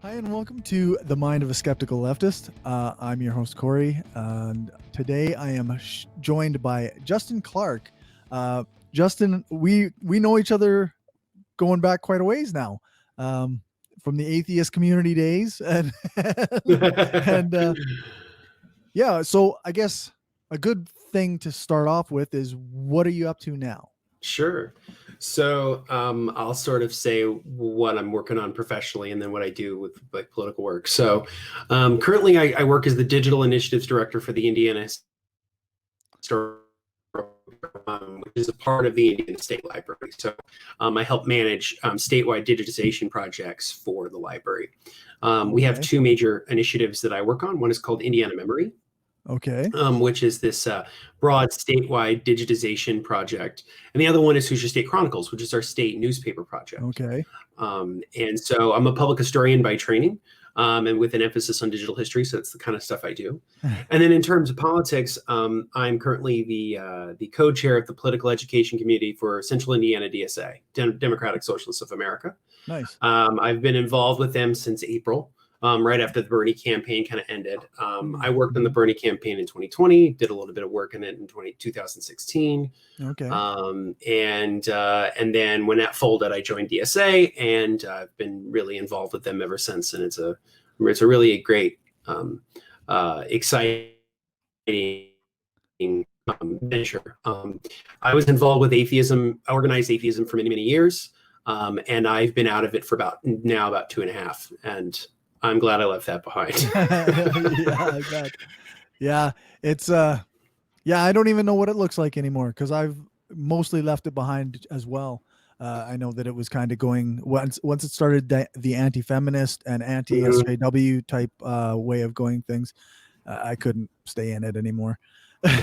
Hi, and welcome to The Mind of a Skeptical Leftist. I'm your host, Cory, and today I am joined by Justin Clark. Justin, we know each other going back quite a ways now, from the atheist community days, and yeah. So I guess a good thing to start off with is, what are you up to now? Sure. So I'll sort of say what I'm working on professionally and then what I do with like political work. So currently I work as the Digital Initiatives Director for the Indiana Historical, which is a part of the Indiana State Library. So I help manage statewide digitization projects for the library. We have two major initiatives that I work on. One is called Indiana Memory. Okay. Which is this broad statewide digitization project. And the other one is Hoosier State Chronicles, which is our state newspaper project. Okay. And so I'm a public historian by training, and with an emphasis on digital history. So that's the kind of stuff I do. And then in terms of politics, I'm currently the co-chair of the political education committee for Central Indiana DSA, Democratic Socialists of America. Nice. I've been involved with them since April. Right after the Bernie campaign kind of ended. I worked on the Bernie campaign in 2020, did a little bit of work in it in 2016. Okay. And then when that folded, I joined DSA, and I've been really involved with them ever since. And it's a really great, exciting venture. I was involved with organized atheism for many, many years. And I've been out of it for about 2.5. And I'm glad I left that behind. Yeah, it's I don't even know what it looks like anymore, because I've mostly left it behind as well. I know that it was kind of going once it started the anti-feminist and anti-SJW type way of going things. I couldn't stay in it anymore.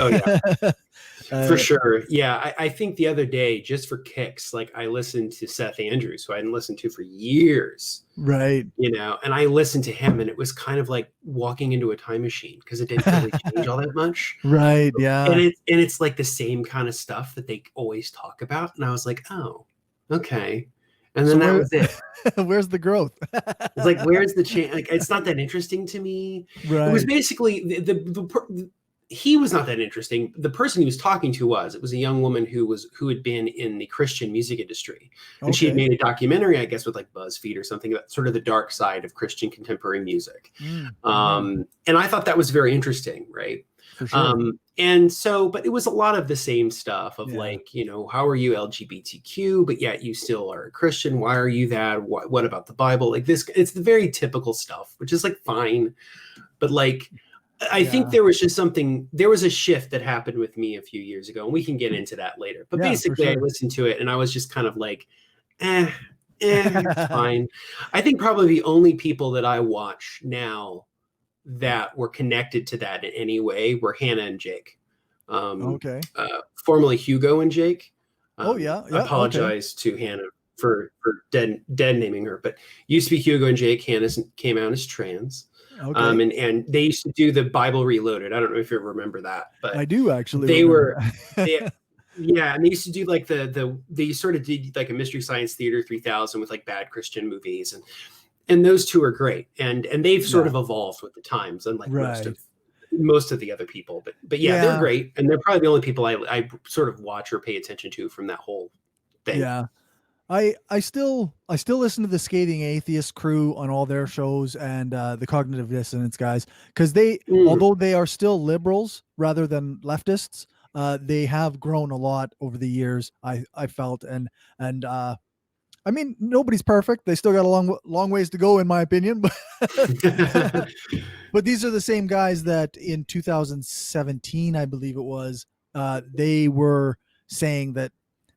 Oh yeah, for sure. Yeah, I think the other day, just for kicks, like I listened to Seth Andrews, who I hadn't listened to for years. Right. And I listened to him, and it was kind of like walking into a time machine, because it didn't really change all that much. Right. Yeah. And it's like the same kind of stuff that they always talk about. And I was like, oh, okay. And then that was it. Where's the growth? It's like, where's the change? Like, it's not that interesting to me. Right. It was basically he was not that interesting. The person he was talking to it was a young woman who had been in the Christian music industry, and she had made a documentary, I guess, with like BuzzFeed or something, about sort of the dark side of Christian contemporary music. And I thought that was very interesting, right? For sure. And so, but it was a lot of the same stuff of like, how are you LGBTQ, but yet you still are a Christian? Why are you that? What about the Bible? Like this, it's the very typical stuff, which is like fine, but like. I think there was a shift that happened with me a few years ago, and we can get into that later. But basically, I listened to it, and I was just kind of like, fine. I think probably the only people that I watch now that were connected to that in any way were Hannah and Jake. Formerly Hugo and Jake. I apologize to Hannah for dead naming her, but used to be Hugo and Jake. Hannah came out as trans. And they used to do the Bible Reloaded. I don't know if you remember that, but I do actually. They were, and they used to do like they sort of did like a Mystery Science Theater 3000 with like bad Christian movies, and those two are great, and they've sort of evolved with the times, unlike most of the other people, but they're great, and they're probably the only people I sort of watch or pay attention to from that whole thing. Yeah. I still listen to the Scathing Atheist crew on all their shows, and the Cognitive Dissonance guys, because although they are still liberals rather than leftists, they have grown a lot over the years. I felt, and I mean, nobody's perfect. They still got a long ways to go, in my opinion. But but these are the same guys that in 2017, I believe it was, they were saying that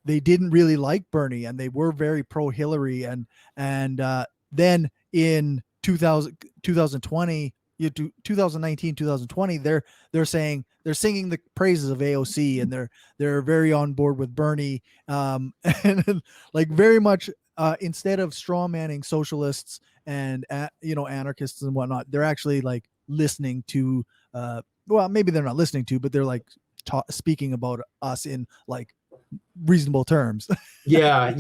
they didn't really like Bernie, and they were very pro-Hillary, and then in 2020, 2019, 2020, they're saying, they're singing the praises of AOC, and they're very on board with Bernie, and like very much instead of straw manning socialists and anarchists and whatnot, they're actually like listening to well, maybe they're not listening to, but they're like speaking about us in like reasonable terms. Yeah.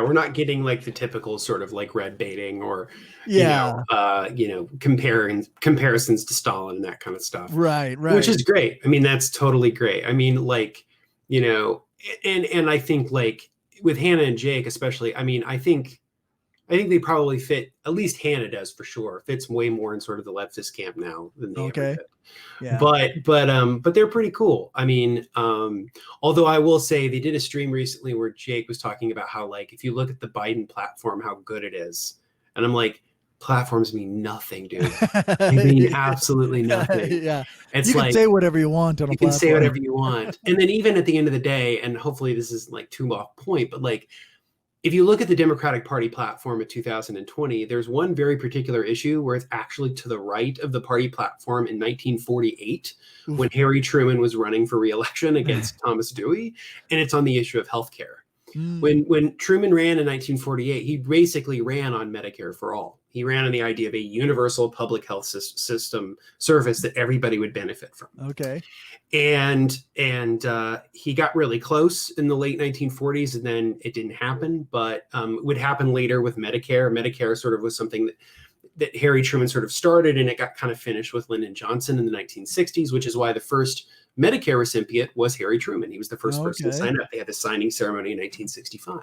We're not getting like the typical sort of like red baiting or, Yeah. comparisons to Stalin and that kind of stuff, Right. which Right. is great. I mean, that's totally great. I mean, like, and I think like with Hannah and Jake, especially, I mean, I think they probably fit, at least Hannah does for sure, fits way more in sort of the leftist camp now than they ever Okay. did. Yeah. But they're pretty cool. I mean, although I will say they did a stream recently where Jake was talking about how, like, if you look at the Biden platform, how good it is. And I'm like, platforms mean nothing, dude. They mean absolutely nothing. Yeah. It's You can like, say whatever you want on a you can say platform. whatever you want. And then even at the end of the day, and hopefully this is like too off point, but like, if you look at the Democratic Party platform of 2020, there's one very particular issue where it's actually to the right of the party platform in 1948 Oof. when Harry Truman was running for re-election against Thomas Dewey, and it's on the issue of healthcare. When Truman ran in 1948, he basically ran on Medicare for all. He ran on the idea of a universal public health system service that everybody would benefit from. Okay. And he got really close in the late 1940s, and then it didn't happen. But it would happen later with Medicare. Medicare sort of was something that Harry Truman sort of started, and it got kind of finished with Lyndon Johnson in the 1960s, which is why the first Medicare recipient was Harry Truman. He was the first person to sign up. They had the signing ceremony in 1965.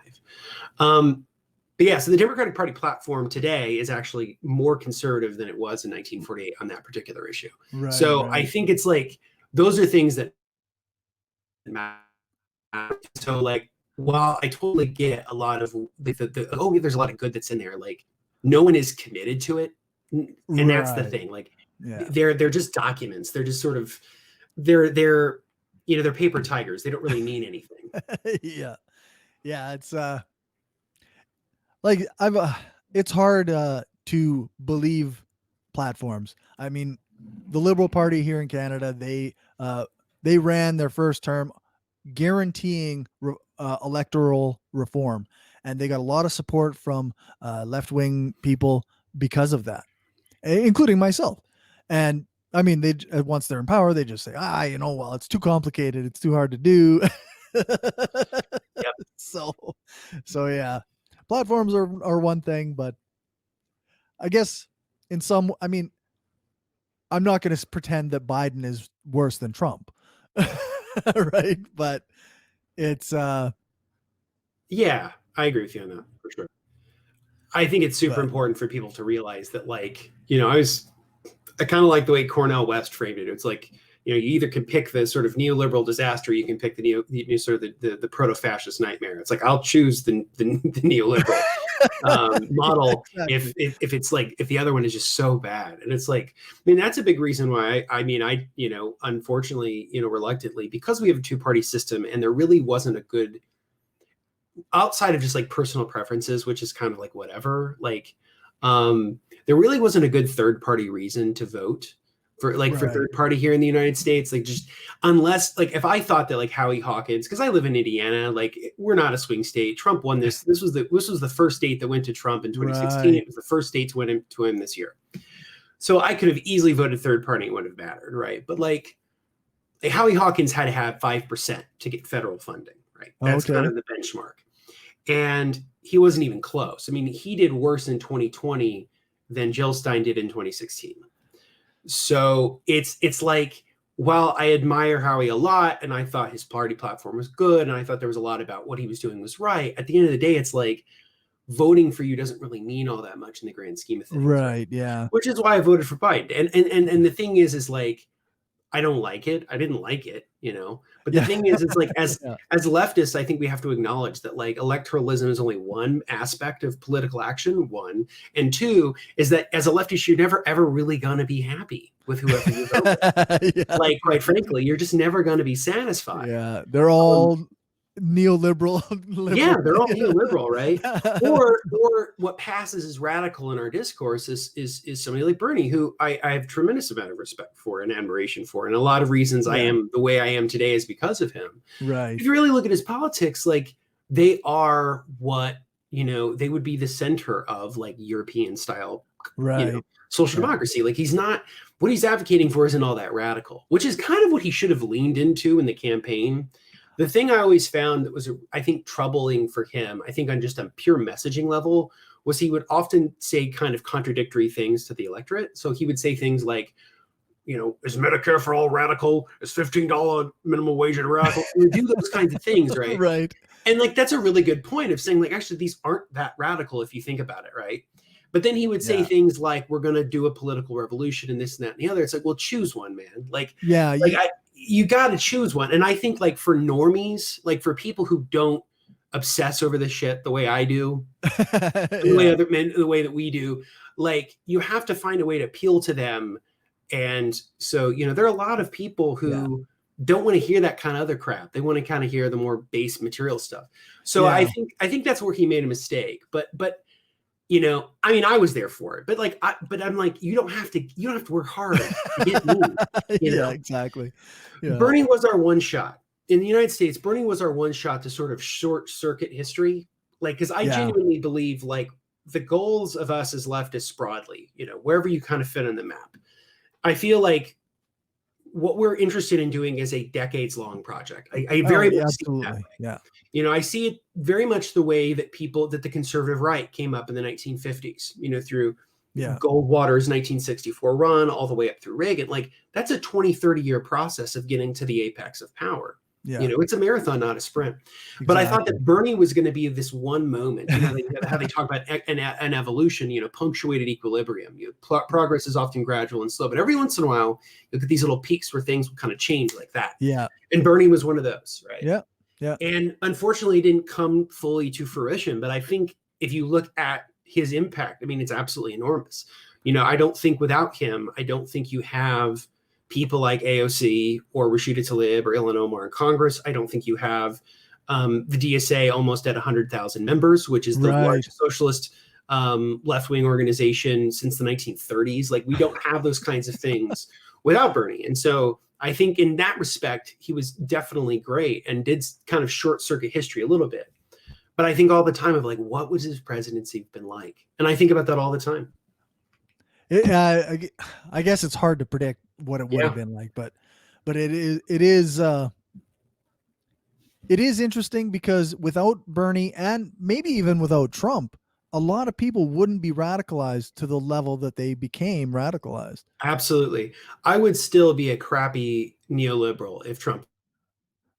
But yeah, so the Democratic Party platform today is actually more conservative than it was in 1948 on that particular issue. Right, so right. I think it's like, those are things that matter. So like, while I totally get a lot of there's a lot of good that's in there, like no one is committed to it. And that's the thing. Like they're just documents. They're just sort of, they're paper tigers. They don't really mean anything. Yeah. It's like it's hard to believe platforms. I mean, the Liberal Party here in Canada, they ran their first term guaranteeing electoral reform, and they got a lot of support from left-wing people because of that, including myself. And I mean, they once they're in power, they just say, well, it's too complicated, it's too hard to do. Yep. So yeah, platforms are one thing, but I guess I mean, I'm not going to pretend that Biden is worse than Trump, right? But it's yeah, I agree with you on that for sure. I think it's super But- important for people to realize that, like, I kind of like the way Cornel West framed it. It's like, you either can pick the sort of neoliberal disaster, you can pick the sort of the proto-fascist nightmare. It's like, I'll choose the neoliberal model Exactly. if it's like, if the other one is just so bad. And it's like, I mean, that's a big reason why I unfortunately, reluctantly, because we have a two-party system and there really wasn't a good, outside of just like personal preferences, which is kind of like whatever, like there really wasn't a good third party reason to vote for third party here in the United States. Like, just unless, like, if I thought that like Howie Hawkins, because I live in Indiana, like we're not a swing state. Trump won this. This was the first state that went to Trump in 2016. Right. It was the first state to win to him this year. So I could have easily voted third party. It wouldn't have mattered, right? But like Howie Hawkins had to have 5% to get federal funding, right? That's kind of the benchmark. And he wasn't even close. I mean, he did worse in 2020 than Jill Stein did in 2016. So it's like, while I admire Howie a lot, and I thought his party platform was good, and I thought there was a lot about what he was doing was right, at the end of the day, it's like, voting for you doesn't really mean all that much in the grand scheme of things. Right, yeah. Which is why I voted for Biden. And the thing is like, I don't like it. I didn't like it, But the thing is, it's like, as leftists, I think we have to acknowledge that like electoralism is only one aspect of political action. One, and two is that as a leftist, you're never ever really gonna be happy with whoever you vote with. Like, quite frankly, you're just never gonna be satisfied. Yeah, they're all neoliberal. Yeah, they're all neoliberal, right? or what passes as radical in our discourse is somebody like Bernie, who I have tremendous amount of respect for and admiration for, and a lot of reasons I am the way I am today is because of him. Right. If you really look at his politics, like, they are what they would be the center of like European style, social democracy. Like, he's not, what he's advocating for isn't all that radical, which is kind of what he should have leaned into in the campaign. The thing I always found that was, I think, troubling for him, I think on just a pure messaging level, was he would often say kind of contradictory things to the electorate. So he would say things like, is Medicare for all radical? Is $15 minimum wage a radical? He would do those kinds of things, right? Right. And like, that's a really good point of saying, like, actually, these aren't that radical if you think about it, right? But then he would say things like, we're going to do a political revolution and this and that and the other. It's like, well, choose one, man. Like, you got to choose one. And I think, like, for normies, like for people who don't obsess over this shit the way I do, the way other men, the way that we do, like, you have to find a way to appeal to them. And so, there are a lot of people who don't want to hear that kind of other crap. They want to kind of hear the more base material stuff. So I think that's where he made a mistake. But I mean, I was there for it, but like, I'm like, you don't have to work hard to get me. Exactly. Yeah. Bernie was our one shot in the United States. Bernie was our one shot to sort of short circuit history. Like, cause I genuinely believe, like, the goals of us as leftists broadly, wherever you kind of fit on the map, I feel like what we're interested in doing is a decades-long project. I very much see that. Yeah. I see it very much the way that the conservative right came up in the 1950s, through Goldwater's 1964 run all the way up through Reagan. Like, that's a 20, 30-year process of getting to the apex of power. Yeah. It's a marathon, not a sprint. Exactly. But I thought that Bernie was going to be this one moment, how they talk about an evolution, punctuated equilibrium. Progress is often gradual and slow, but every once in a while, you look at these little peaks where things will kind of change like that. Yeah. And Bernie was one of those, right? Yeah. Yeah. And unfortunately, it didn't come fully to fruition. But I think if you look at his impact, I mean, it's absolutely enormous. I don't think without him, I don't think you have people like AOC or Rashida Tlaib or Ilhan Omar in Congress. I don't think you have the DSA almost at 100,000 members, which is the largest socialist left-wing organization since the 1930s. Like, we don't have those kinds of things without Bernie. And so I think in that respect, he was definitely great and did kind of short circuit history a little bit. But I think all the time of, like, what was his presidency been like? And I think about that all the time. I guess it's hard to predict what it would have been like, but it is interesting because without Bernie and maybe even without Trump, a lot of people wouldn't be radicalized to the level that they became radicalized. Absolutely. I would still be a crappy neoliberal if Trump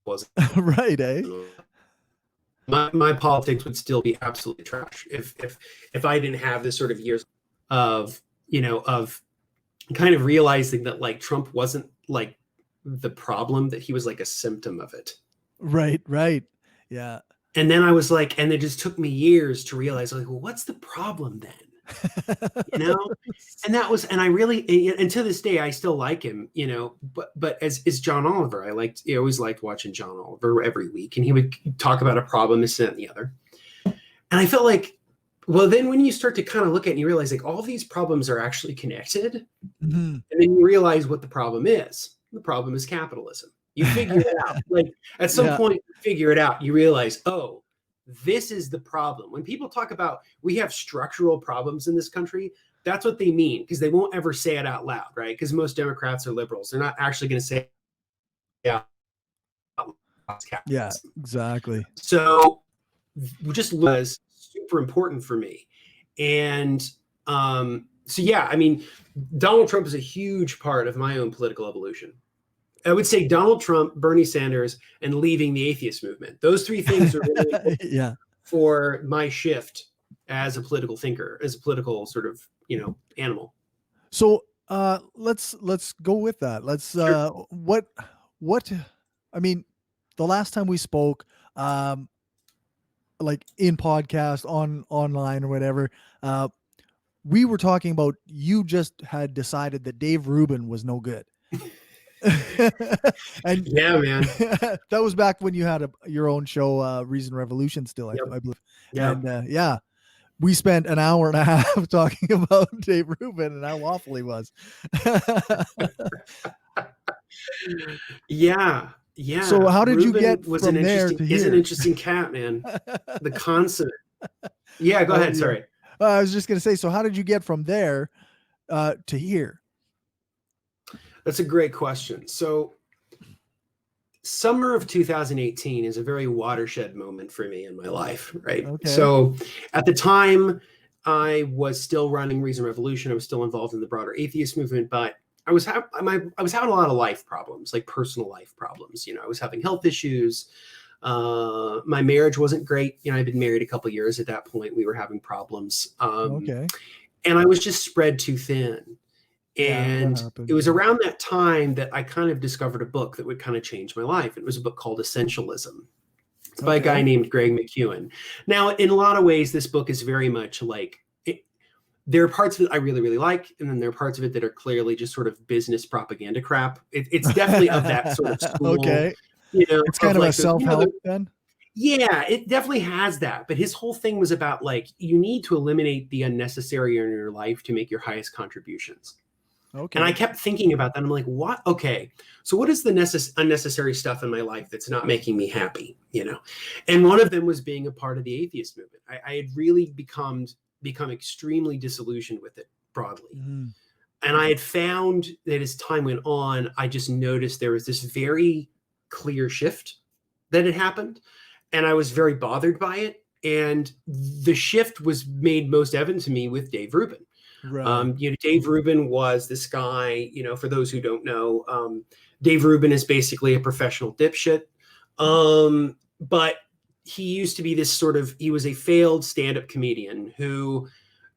wasn't. Right, eh? My politics would still be absolutely trash if I didn't have this sort of years of kind of realizing that, like, Trump wasn't like the problem, that he was like a symptom of it. Right. Yeah. And then I was like, and it just took me years to realize, like, well, what's the problem then? And that was, and I really, and to this day, I still like him, but as John Oliver, I always liked watching John Oliver every week, and he would talk about a problem, this, that, and the other. And I felt like, well, then when you start to kind of look at it and you realize, like, all these problems are actually connected, and then you realize what the problem is. The problem is capitalism. You figure it out. Like, at some point, you figure it out. You realize, oh, this is the problem. When people talk about we have structural problems in this country, that's what they mean, because they won't ever say it out loud, right? Because most Democrats are liberals. They're not actually going to say, yeah, exactly. So just was super important for me. And so, yeah, I mean, Donald Trump is a huge part of my own political evolution. I would say Donald Trump, Bernie Sanders, and leaving the atheist movement. Those three things are really important for my shift as a political thinker, as a political sort of, animal. So let's go with that. Let's what I mean, the last time we spoke, like in podcast, online or whatever, we were talking about, you just had decided that Dave Rubin was no good. And yeah, man, that was back when you had your own show, Reason Revolution, still, I believe. Yeah. And we spent an hour and a half talking about Dave Rubin and how awful he was. Yeah. So how did Rubin you get was from there to here? He's an interesting cat, man. The consummate. Yeah, go ahead. Sorry. I was just going to say, so how did you get from there to here? That's a great question. So summer of 2018 is a very watershed moment for me in my life, right? Okay. So at the time, I was still running Reason Revolution. I was still involved in the broader atheist movement, but I was having a lot of life problems, like personal life problems. I was having health issues. My marriage wasn't great. I'd been married a couple of years at that point. We were having problems. Okay. And I was just spread too thin. And happens, it was around that time that I kind of discovered a book that would kind of change my life. It was a book called Essentialism. It's by a guy named Greg McKeown. Now, in a lot of ways, this book is very much like, there are parts of it I really, really like, and then there are parts of it that are clearly just sort of business propaganda crap. It's definitely of that sort of school. Okay. It's kind of like a self-help then? Yeah, it definitely has that. But his whole thing was about like, you need to eliminate the unnecessary in your life to make your highest contributions. Okay. And I kept thinking about that. I'm like, what? Okay. So what is the unnecessary stuff in my life that's not making me happy? And one of them was being a part of the atheist movement. I had really become extremely disillusioned with it broadly. Mm-hmm. And I had found that as time went on, I just noticed there was this very clear shift that had happened. And I was very bothered by it. And the shift was made most evident to me with Dave Rubin. Right. Dave Rubin was this guy, for those who don't know, Dave Rubin is basically a professional dipshit. But he used to be he was a failed stand-up comedian who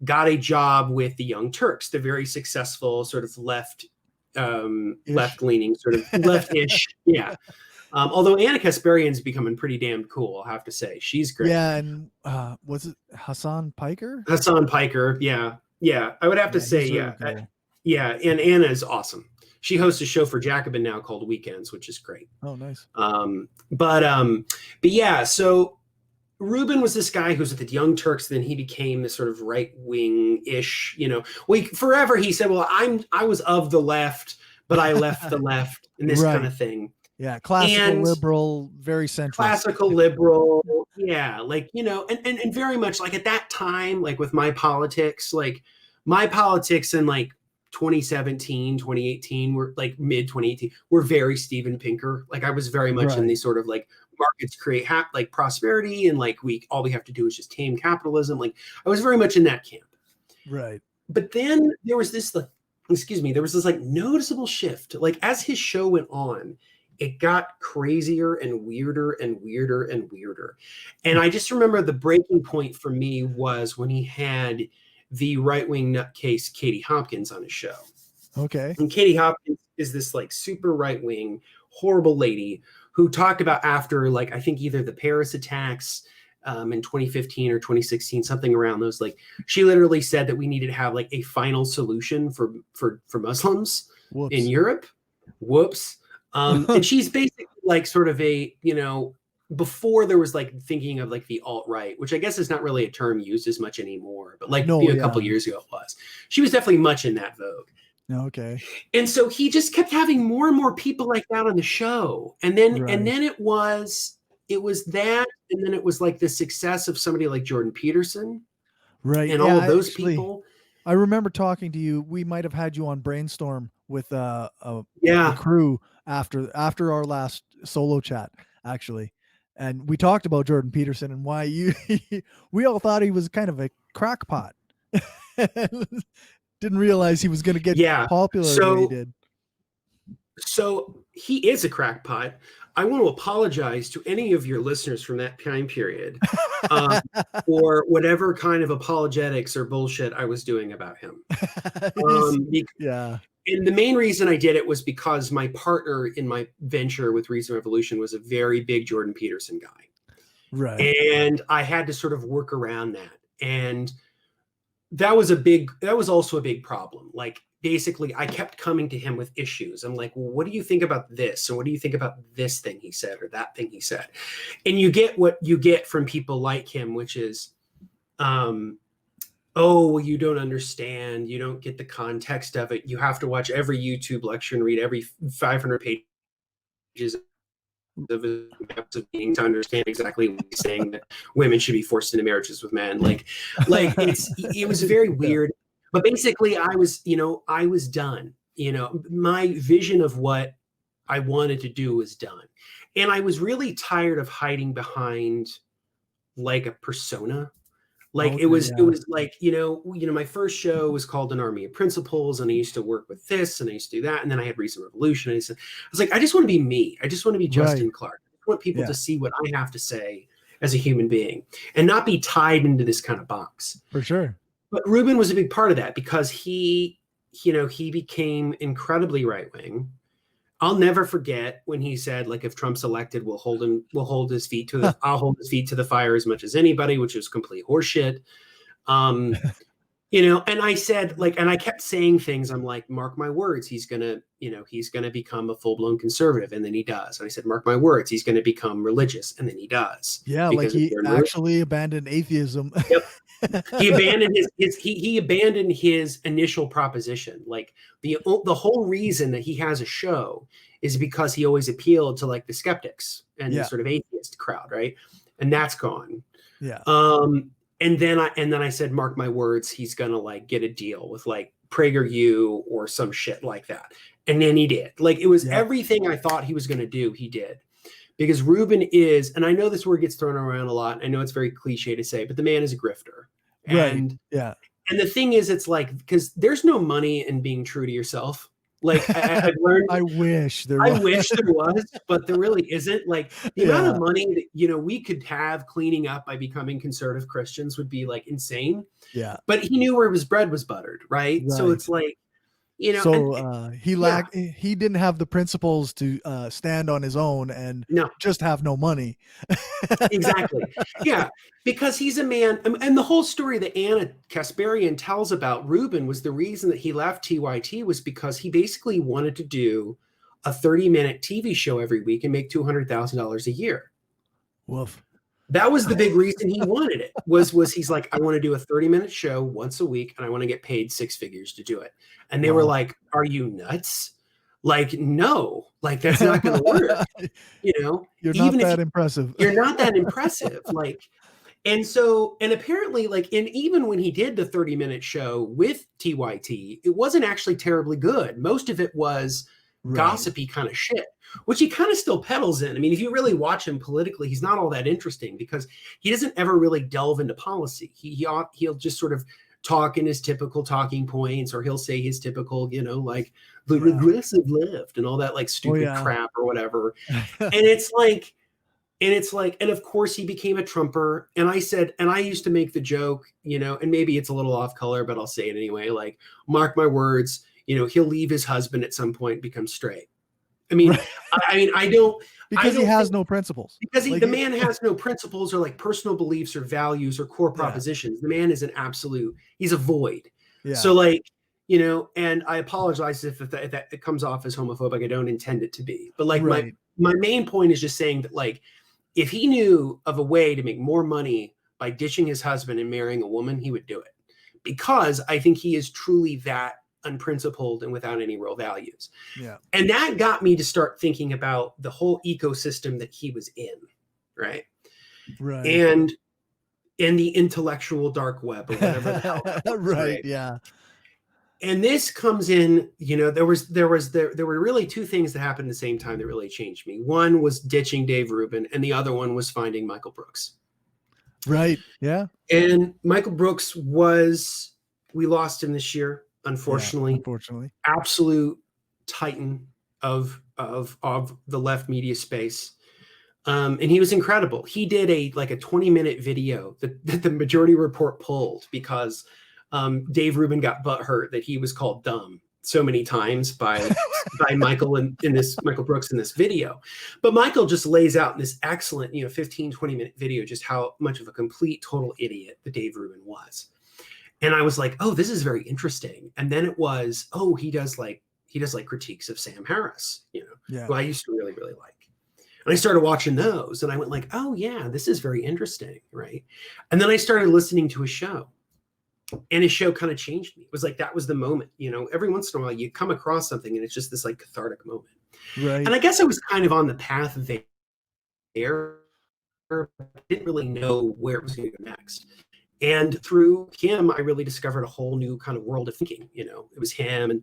got a job with the Young Turks, the very successful sort of left-leaning, sort of left-ish. Yeah. Although Anna Kasparian's becoming pretty damn cool, I'll have to say. She's great. Yeah, and was it Hassan Piker? Hassan Piker, yeah. Yeah, I would have to say, yeah. Really cool. And Anna is awesome. She hosts a show for Jacobin now called Weekends, which is great. Oh, nice. But yeah, so Rubin was this guy who was with the Young Turks, then he became this sort of right-wing-ish, forever he said, well, I was of the left, but I left the left, and this kind of thing. Yeah, classical liberal, very centrist. Classical liberal, yeah, and very much like at that time, like with my politics in like 2017, 2018, were like mid 2018, were very Steven Pinker. Like I was very much in these sort of like markets create like prosperity, and like all we have to do is just tame capitalism. Like I was very much in that camp. Right. But then there was this noticeable shift. Like as his show went on, it got crazier and weirder and weirder and weirder. And I just remember the breaking point for me was when he had the right-wing nutcase Katie Hopkins on his show. Okay. And Katie Hopkins is this like super right-wing, horrible lady who talked about after like, I think either the Paris attacks in 2015 or 2016, something around those, like she literally said that we needed to have like a final solution for Muslims in Europe. Whoops. And she's basically like sort of a, before there was like thinking of like the alt-right, which I guess is not really a term used as much anymore, but like a couple years ago it was. She was definitely much in that vogue. Okay. And so he just kept having more and more people like that on the show. And then it was that, and then it was like the success of somebody like Jordan Peterson. Right. And all of those people. I remember talking to you. We might have had you on Brainstorm with a crew after our last solo chat, actually. And we talked about Jordan Peterson and why we all thought he was kind of a crackpot. Didn't realize he was going to get popular the way he did. So he is a crackpot. I want to apologize to any of your listeners from that time period for whatever kind of apologetics or bullshit I was doing about him. And the main reason I did it was because my partner in my venture with Reason Revolution was a very big Jordan Peterson guy. Right. And I had to sort of work around that. And that was also a big problem. Like, basically, I kept coming to him with issues. I'm like, well, what do you think about this? And what do you think about this thing he said or that thing he said? And you get what you get from people like him, which is, oh, well, you don't understand. You don't get the context of it. You have to watch every YouTube lecture and read every 500 pages of being to understand exactly what he's saying, that women should be forced into marriages with men. Like it was very weird. But basically I was done. My vision of what I wanted to do was done. And I was really tired of hiding behind like a persona. Like Okay, it was yeah. like, my first show was called An Army of Principles, and I used to work with this and I used to do that. And then I had Recent Revolution. And I was like, I just want to be me. I just want to be Justin Right. Clark. I want people Yeah, to see what I have to say as a human being and not be tied into this kind of box. for sure. But Rubin was a big part of that because he became incredibly right wing. I'll never forget when he said, like, if Trump's elected, I'll hold his feet to the fire as much as anybody, which was complete horseshit. And I said, like, and I kept saying things. I'm like, mark my words, he's gonna become a full-blown conservative, and then he does. And I said, mark my words, he's gonna become religious, and then he does. Yeah, like Because he actually abandoned atheism. Yep. He abandoned he abandoned his initial proposition. Like the whole reason that he has a show is because he always appealed to like the skeptics and the sort of atheist crowd, right? And that's gone. Yeah. And then I said, mark my words, he's gonna like get a deal with like PragerU or some shit like that. And then he did. Like it was everything I thought he was gonna do, he did. Because Rubin is, and I know this word gets thrown around a lot. I know it's very cliche to say, but the man is a grifter. Right. Yeah. And the thing is, it's like, because there's no money in being true to yourself. Like I've learned. I wish there was, but there really isn't. Like the amount of money that, we could have cleaning up by becoming conservative Christians would be like insane. Yeah. But he knew where his bread was buttered. Right. So it's like, he didn't have the principles to stand on his own and just have no money. Exactly. Yeah, because he's a man, and the whole story that Anna Kasparian tells about Rubin was the reason that he left TYT was because he basically wanted to do a 30-minute TV show every week and make $200,000 a year. Woof. That was the big reason he wanted it. Was he's like, I want to do a 30-minute show once a week, and I want to get paid six figures to do it. And they were like, "Are you nuts? Like, no, like that's not going to work." You're not that impressive. You're not that impressive. Like, and apparently, like, and even when he did the 30-minute show with TYT, it wasn't actually terribly good. Most of it was gossipy kind of shit, which he kind of still peddles in. I mean, if you really watch him politically, he's not all that interesting because he doesn't ever really delve into policy. He'll just sort of talk in his typical talking points, or he'll say his typical, like the regressive left and all that like stupid crap or whatever. and it's like, and of course he became a Trumper. And I said, and I used to make the joke, and maybe it's a little off color, but I'll say it anyway. Like, mark my words, he'll leave his husband at some point and become straight. I mean, I don't, because he has no principles. Because the man has no principles or like personal beliefs or values or core propositions. The man is he's a void. Yeah. So like, and I apologize if that it comes off as homophobic. I don't intend it to be. But like my main point is just saying that like, if he knew of a way to make more money by ditching his husband and marrying a woman, he would do it. Because I think he is truly that unprincipled and without any real values. Yeah. And that got me to start thinking about the whole ecosystem that he was in, right? Right. And in the intellectual dark web or whatever the hell that was, right. Yeah. And this comes in, there were really two things that happened at the same time that really changed me. One was ditching Dave Rubin, and the other one was finding Michael Brooks. Right. Yeah. And Michael Brooks we lost him this year. Unfortunately, absolute titan of the left media space. And he was incredible. He did a 20-minute video that the Majority Report pulled because Dave Rubin got butthurt that he was called dumb so many times by Michael Michael Brooks in this video. But Michael just lays out in this excellent, 15, 20-minute video just how much of a complete total idiot that Dave Rubin was. And I was like, oh, this is very interesting. And then it was, oh, he does critiques of Sam Harris, who I used to really, really like. And I started watching those and I went like, oh yeah, this is very interesting. Right. And then I started listening to his show, and his show kind of changed me. It was like, that was the moment, every once in a while you come across something and it's just this like cathartic moment. Right. And I guess I was kind of on the path there. I didn't really know where it was going to go next. And through him, I really discovered a whole new kind of world of thinking. It was him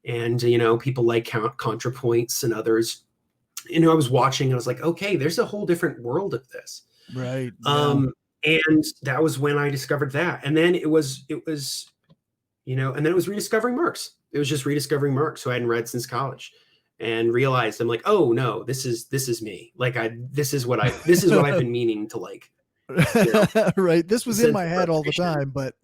and people like ContraPoints and others I was watching, I was like, okay, there's a whole different world of this. Right. Yeah. And that was when I discovered that. And then it was, and then it was rediscovering Marx. It was just rediscovering Marx, who I hadn't read since college, and realized I'm like, oh no, this is me. Like this is what I've been meaning to like, right. This was in sense my of head all the repetition. time, but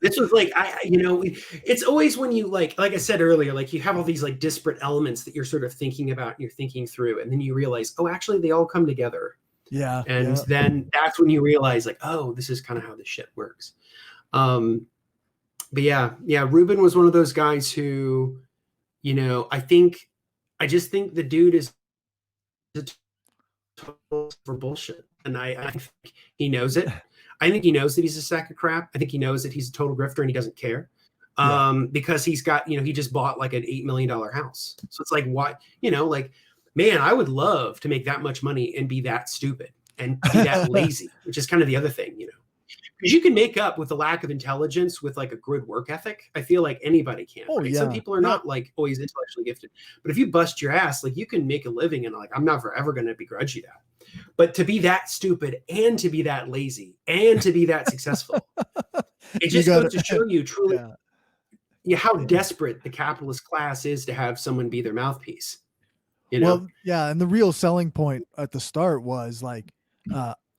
This was like, it's always when you like I said earlier, like you have all these like disparate elements that you're sort of thinking about and you're thinking through, and then you realize, oh, actually they all come together. yeah. And Yeah. then that's when you realize like, oh, this is kind of how this shit works. But yeah, Ruben was one of those guys who, I just think the dude is total for bullshit. And I think he knows it. I think he knows that he's a sack of crap. I think he knows that he's a total grifter and he doesn't care. Because he's got, he just bought like an $8 million house. So it's like, what, like, man, I would love to make that much money and be that stupid and be that lazy, which is kind of the other thing, because you can make up with the lack of intelligence with like a good work ethic. I feel like anybody can. Oh, right? yeah. Some people are not like always intellectually gifted, but if you bust your ass, like you can make a living, and like I'm not forever going to begrudge you that. But to be that stupid and to be that lazy and to be that successful, it just goes to show you truly how desperate the capitalist class is to have someone be their mouthpiece. Well, yeah, and the real selling point at the start was like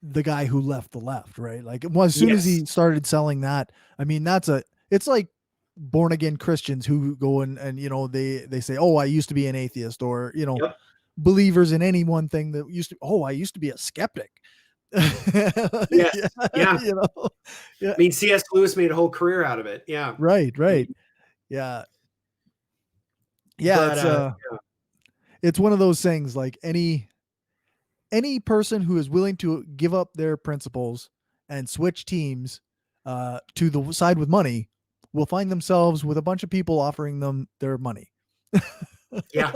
the guy who left the left, right? Like, well, as soon as he started selling that, I mean, it's like born again Christians who go and they say, oh, I used to be an atheist, or believers in any one thing that used to, oh, I used to be a skeptic. Yeah. I mean, C.S. Lewis made a whole career out of it. Yeah. Right. Yeah. But, it's one of those things, like any person who is willing to give up their principles and switch teams to the side with money will find themselves with a bunch of people offering them their money. Yeah.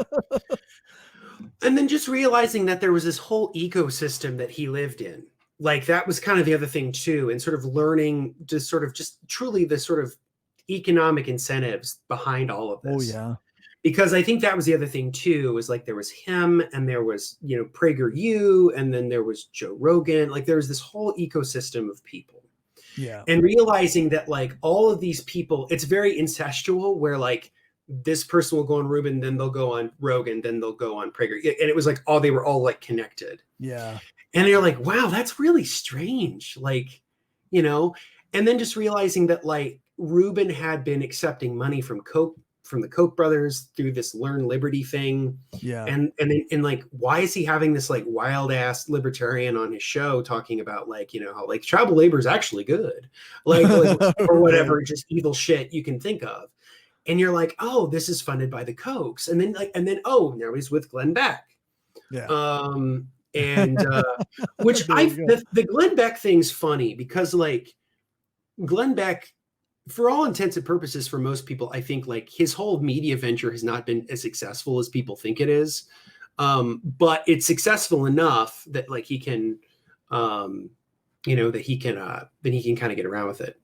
And then just realizing that there was this whole ecosystem that he lived in. Like that was kind of the other thing too, and sort of learning to sort of just truly the sort of economic incentives behind all of this. Oh yeah. Because I think that was the other thing too, was like there was him and there was, PragerU, and then there was Joe Rogan. Like there was this whole ecosystem of people. Yeah. And realizing that like all of these people, it's very incestual, where like this person will go on Ruben, then they'll go on Rogan, then they'll go on Prager. And it was like, they were all like connected. Yeah. And you're like, wow, that's really strange. Like, and then just realizing that like Ruben had been accepting money from the Koch brothers through this Learn Liberty thing. Yeah. And like, why is he having this like wild ass libertarian on his show talking about like, how like tribal labor is actually good, like or whatever, just evil shit you can think of. And you're like, oh, this is funded by the Kochs. And then oh, now he's with Glenn Beck. Yeah. And which the Glenn Beck thing's funny because like Glenn Beck, for all intents and purposes, for most people, I think like his whole media venture has not been as successful as people think it is. But it's successful enough that like he can, that he can kind of get around with it.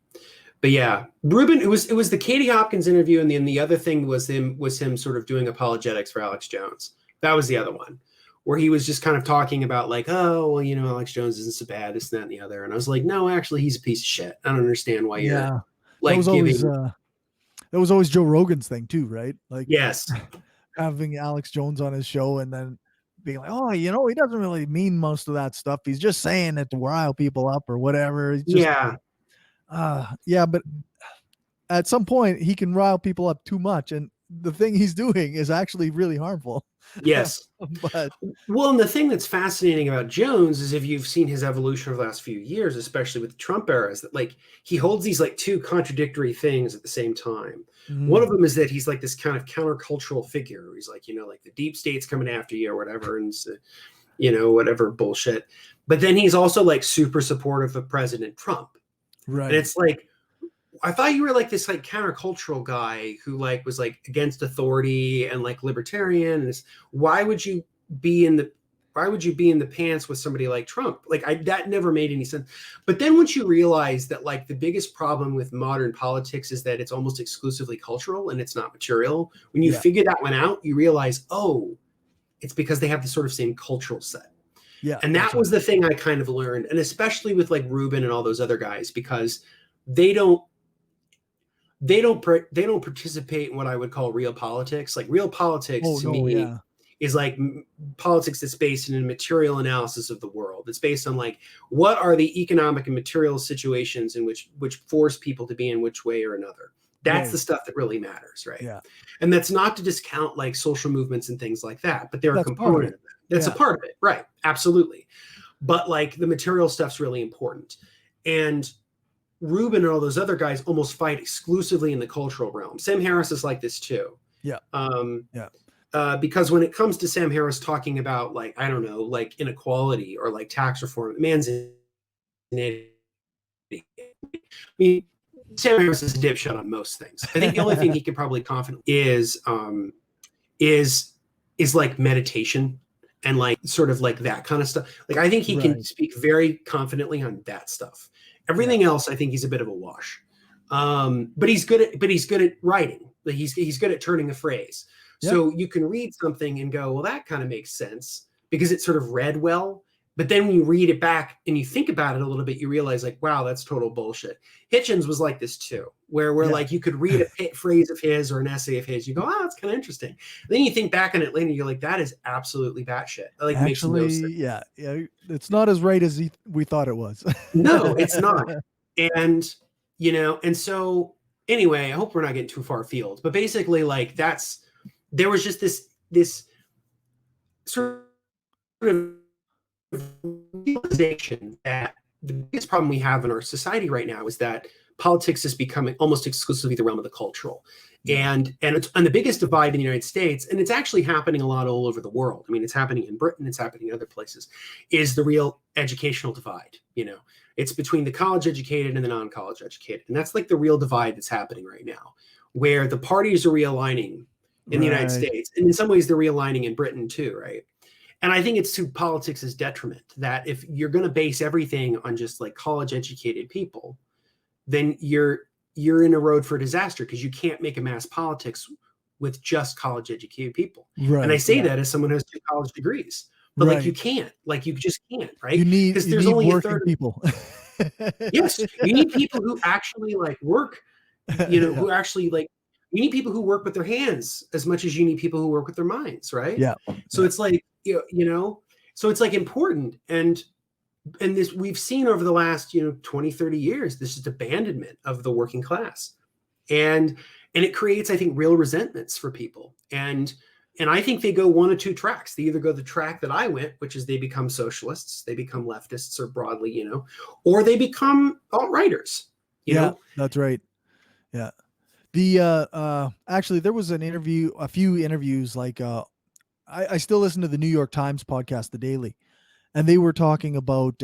But yeah, Ruben, it was the Katie Hopkins interview, and then the other thing was him sort of doing apologetics for Alex Jones. That was the other one, where he was just kind of talking about like, oh, well, Alex Jones isn't so bad, this, that, and the other. And I was like, no, actually, he's a piece of shit. I don't understand why you're like that was always Joe Rogan's thing too, right? Like, yes, having Alex Jones on his show and then being like, oh, he doesn't really mean most of that stuff. He's just saying it to rile people up or whatever. It's just, but at some point he can rile people up too much, and the thing he's doing is actually really harmful. Yes. And the thing that's fascinating about Jones is, if you've seen his evolution over the last few years, especially with the Trump era, is that like he holds these like two contradictory things at the same time. Mm. One of them is that he's like this kind of countercultural figure. He's like, like the deep state's coming after you or whatever, and whatever bullshit. But then he's also like super supportive of President Trump. Right. And it's like, I thought you were like this like countercultural guy who like was like against authority and like libertarian. And why would you be in the pants with somebody like Trump? Like that never made any sense. But then once you realize that like the biggest problem with modern politics is that it's almost exclusively cultural and it's not material, when you figure that one out, you realize, oh, It's because they have the sort of same cultural set. Yeah. And that was the thing I kind of learned. And especially with like Rubin and all those other guys, because they don't participate in what I would call real politics. Like real politics to me is like politics that's based in a material analysis of the world. It's based on like, what are the economic and material situations in which force people to be in which way or another. That's the stuff that really matters, right? Yeah. And that's not to discount like social movements and things like that, but they're a component of that. That's a part of it, right? Absolutely. But like the material stuff's really important. And Rubin and all those other guys almost fight exclusively in the cultural realm. Sam Harris is like this too. Yeah. Because when it comes to Sam Harris talking about like, I don't know, like inequality or like tax reform, the man's an idiot. I mean, Sam Harris is a dipshit on most things. I think the only thing he can probably confidently is like meditation and like sort of like that kind of stuff. Like I think he can speak very confidently on that stuff. Everything else, I think he's a bit of a wash. But he's good at writing. Like he's good at turning a phrase. Yep. So you can read something and go, well, that kind of makes sense because it's sort of read well. But then when you read it back and you think about it a little bit, you realize like, wow, that's total bullshit. Hitchens was like this too, where like you could read a phrase of his or an essay of his, you go, oh, that's kind of interesting. And then you think back on it later, you're like, that is absolutely batshit. Like actually, makes no sense. Yeah, it's not as right as we thought it was. No, it's not. And you know, and so anyway, I hope we're not getting too far afield, but basically, like there was just this sort of realization that the biggest problem we have in our society right now is that politics is becoming almost exclusively the realm of the cultural. And the biggest divide in the United States, and it's actually happening a lot all over the world. I mean, it's happening in Britain, it's happening in other places, is the real educational divide. You know, it's between the college educated and the non-college educated. And that's like the real divide that's happening right now, where the parties are realigning in the United States. And in some ways they're realigning in Britain too, right? And I think it's to politics' detriment that if you're going to base everything on just like college educated people, then you're in a road for disaster because you can't make a mass politics with just college educated people. Right, and I say that as someone who has 2 college degrees, but like you can't, like you just can't, right? You need because there's only a third of people. Yes, you need people who actually like work, you know, who actually like. You need people who work with their hands as much as you need people who work with their minds, right? Yeah. So it's like, you know, so it's like important. And this we've seen over the last, 20, 30 years, this is abandonment of the working class. And it creates, I think, real resentments for people. And I think they go one of 2 tracks. They either go the track that I went, which is they become socialists, they become leftists or broadly, or they become alt-righters, you know? That's right. Yeah. Actually there was a few interviews, like I still listen to the New York Times podcast, The Daily, and they were talking about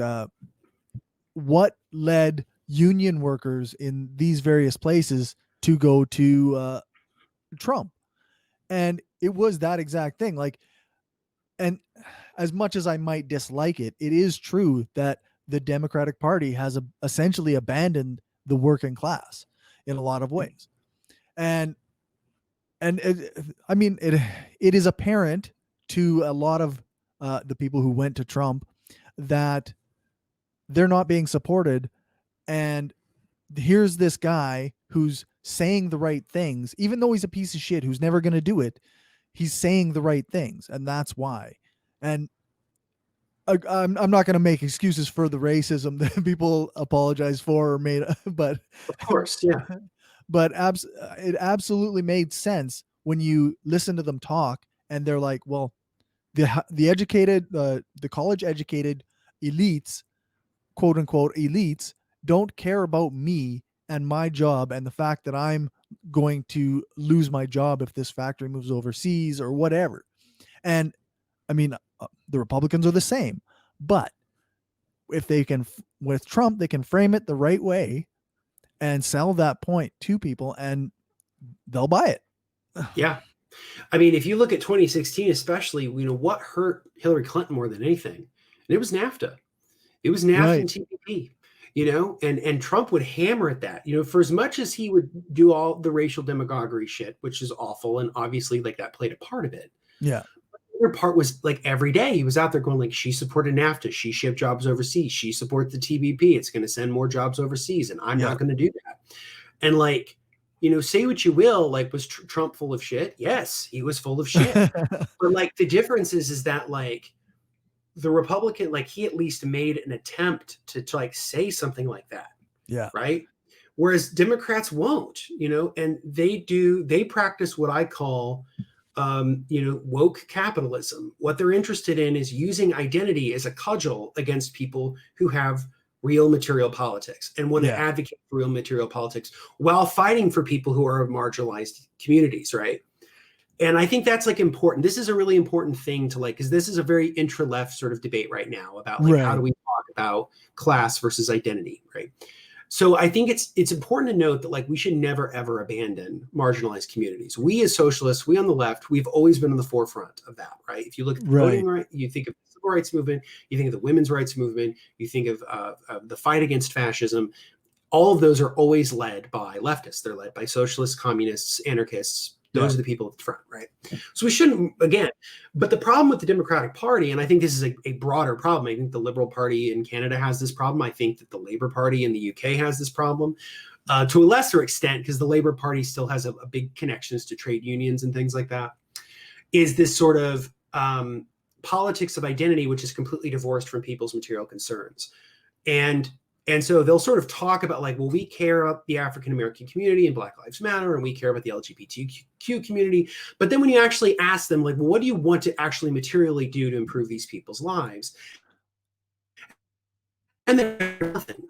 what led union workers in these various places to go to Trump. And it was that exact thing. Like, and as much as I might dislike it, it is true that the Democratic Party has essentially abandoned the working class in a lot of ways. And it is apparent to a lot of the people who went to Trump that they're not being supported. And here's this guy who's saying the right things, even though he's a piece of shit who's never going to do it. He's saying the right things, and that's why. And I'm not going to make excuses for the racism that people apologize for or made, but of course, yeah. But it absolutely made sense when you listen to them talk, and they're like, well, the educated, the college educated elites, quote unquote elites, don't care about me and my job and the fact that I'm going to lose my job if this factory moves overseas or whatever. And I mean, the Republicans are the same, but if they can, with Trump, they can frame it the right way and sell that point to people, and they'll buy it. Yeah. I mean, if you look at 2016, especially, what hurt Hillary Clinton more than anything? And it was NAFTA. It was NAFTA and TPP, and Trump would hammer at that, for as much as he would do all the racial demagoguery shit, which is awful. And obviously like that played a part of it. Yeah. other part was like every day he was out there going like, she supported NAFTA, she shipped jobs overseas, she supports the TPP, it's going to send more jobs overseas, and I'm not going to do that. And like, say what you will, like, was Trump full of shit? Yes, he was full of shit. But like the difference is that like the Republican, like he at least made an attempt to like say something like that. Yeah. Right. Whereas Democrats won't, and they practice what I call, woke capitalism. What they're interested in is using identity as a cudgel against people who have real material politics and want to advocate for real material politics while fighting for people who are marginalized communities. Right. And I think that's like important. This is a really important thing to like, because this is a very intra-left sort of debate right now about like, how do we talk about class versus identity, right? So I think it's important to note that like we should never ever abandon marginalized communities. We as socialists, we on the left, we've always been on the forefront of that, right? If you look at the voting right, you think of the civil rights movement, you think of the women's rights movement, you think of the fight against fascism. All of those are always led by leftists. They're led by socialists, communists, anarchists. Those are the people at the front, right? So we shouldn't, again, but the problem with the Democratic Party, and I think this is a broader problem. I think the Liberal Party in Canada has this problem. I think that the Labour Party in the UK has this problem to a lesser extent, because the Labour Party still has a big connections to trade unions and things like that, is this sort of politics of identity, which is completely divorced from people's material concerns. And so they'll sort of talk about like, well, we care about the African-American community and Black Lives Matter, and we care about the LGBTQ community. But then when you actually ask them, like, well, what do you want to actually materially do to improve these people's lives? And they're nothing.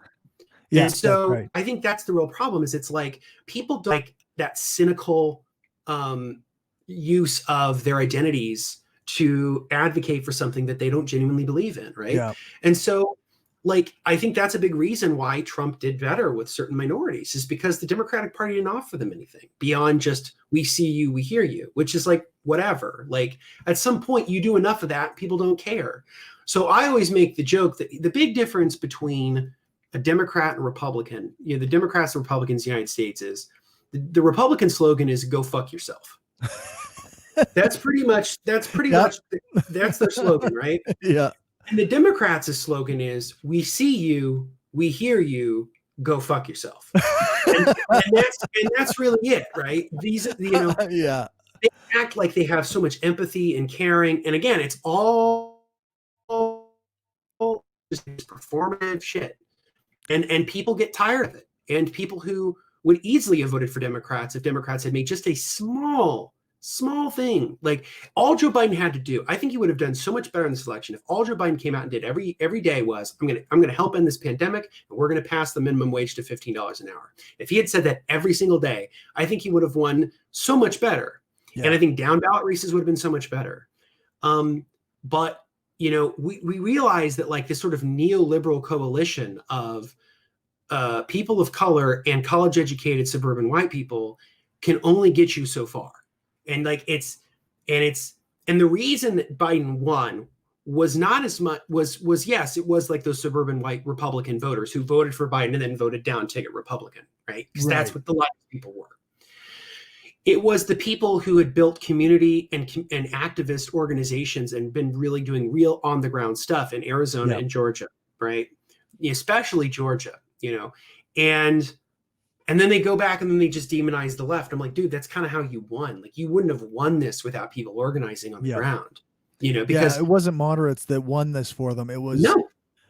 Yeah, and so I think that's the real problem, is it's like people don't like that cynical use of their identities to advocate for something that they don't genuinely believe in, right? Yeah. And so like, I think that's a big reason why Trump did better with certain minorities, is because the Democratic Party didn't offer them anything beyond just, we see you, we hear you, which is like, whatever. Like at some point you do enough of that, people don't care. So I always make the joke that the big difference between a Democrat and Republican, the Democrats and Republicans in the United States is the Republican slogan is go fuck yourself. That's pretty much their slogan, right? Yeah. And the Democrats' slogan is, we see you, we hear you, go fuck yourself. and that's really it, right? These, they act like they have so much empathy and caring. And again, it's all just performative shit. And people get tired of it. And people who would easily have voted for Democrats if Democrats had made just a small thing, like all Joe Biden had to do, I think he would have done so much better in this election if all Joe Biden came out and did every day was, I'm gonna help end this pandemic, and we're gonna pass the minimum wage to $15 an hour. If he had said that every single day, I think he would have won so much better. Yeah. And I think down ballot races would have been so much better. But we realize that like this sort of neoliberal coalition of people of color and college educated suburban white people can only get you so far. And like and the reason that Biden won was not as much was yes, it was like those suburban white Republican voters who voted for Biden and then voted down ticket Republican, right? Because that's what the lot of people were. It was the people who had built community and activist organizations and been really doing real on the ground stuff in Arizona and Georgia, right? Especially Georgia, and then they go back and then they just demonize the left. I'm like, dude, that's kind of how you won. Like, you wouldn't have won this without people organizing on the ground, because it wasn't moderates that won this for them. It was,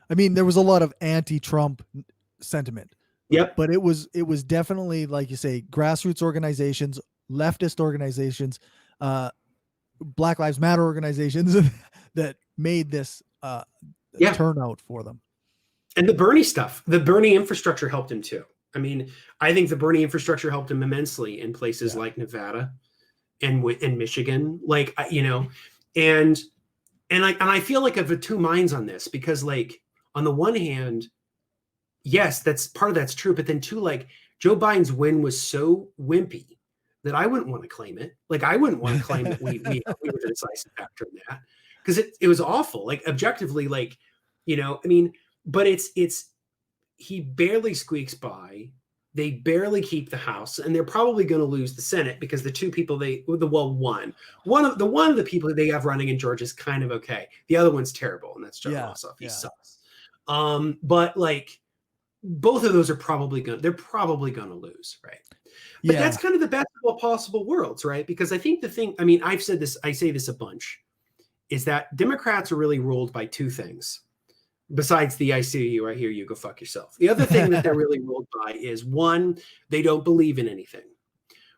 I mean, there was a lot of anti-Trump sentiment. Yep. But it was definitely, like you say, grassroots organizations, leftist organizations, Black Lives Matter organizations that made this turnout for them. And the Bernie stuff, the Bernie infrastructure helped him too. I mean, I think the Bernie infrastructure helped him immensely in places like Nevada and Michigan, like, and I feel like I have two minds on this, because like, on the one hand, yes, that's part of that's true. But then too, like, Joe Biden's win was so wimpy that I wouldn't want to claim it. Like, I wouldn't want to claim that we were the decisive factor in that, because it was awful. Like, objectively, like, I mean, but it's he barely squeaks by. They barely keep the House, and they're probably going to lose the Senate because the two people one of the people they have running in Georgia is kind of okay. The other one's terrible, and that's John Ossoff. He sucks. But like both of those they're probably going to lose, right? But that's kind of the best of all possible worlds, right? Because I think I say this a bunch, is that Democrats are really ruled by two things. Besides the I see you, I hear you, go fuck yourself. The other thing that they're really ruled by is, one, they don't believe in anything.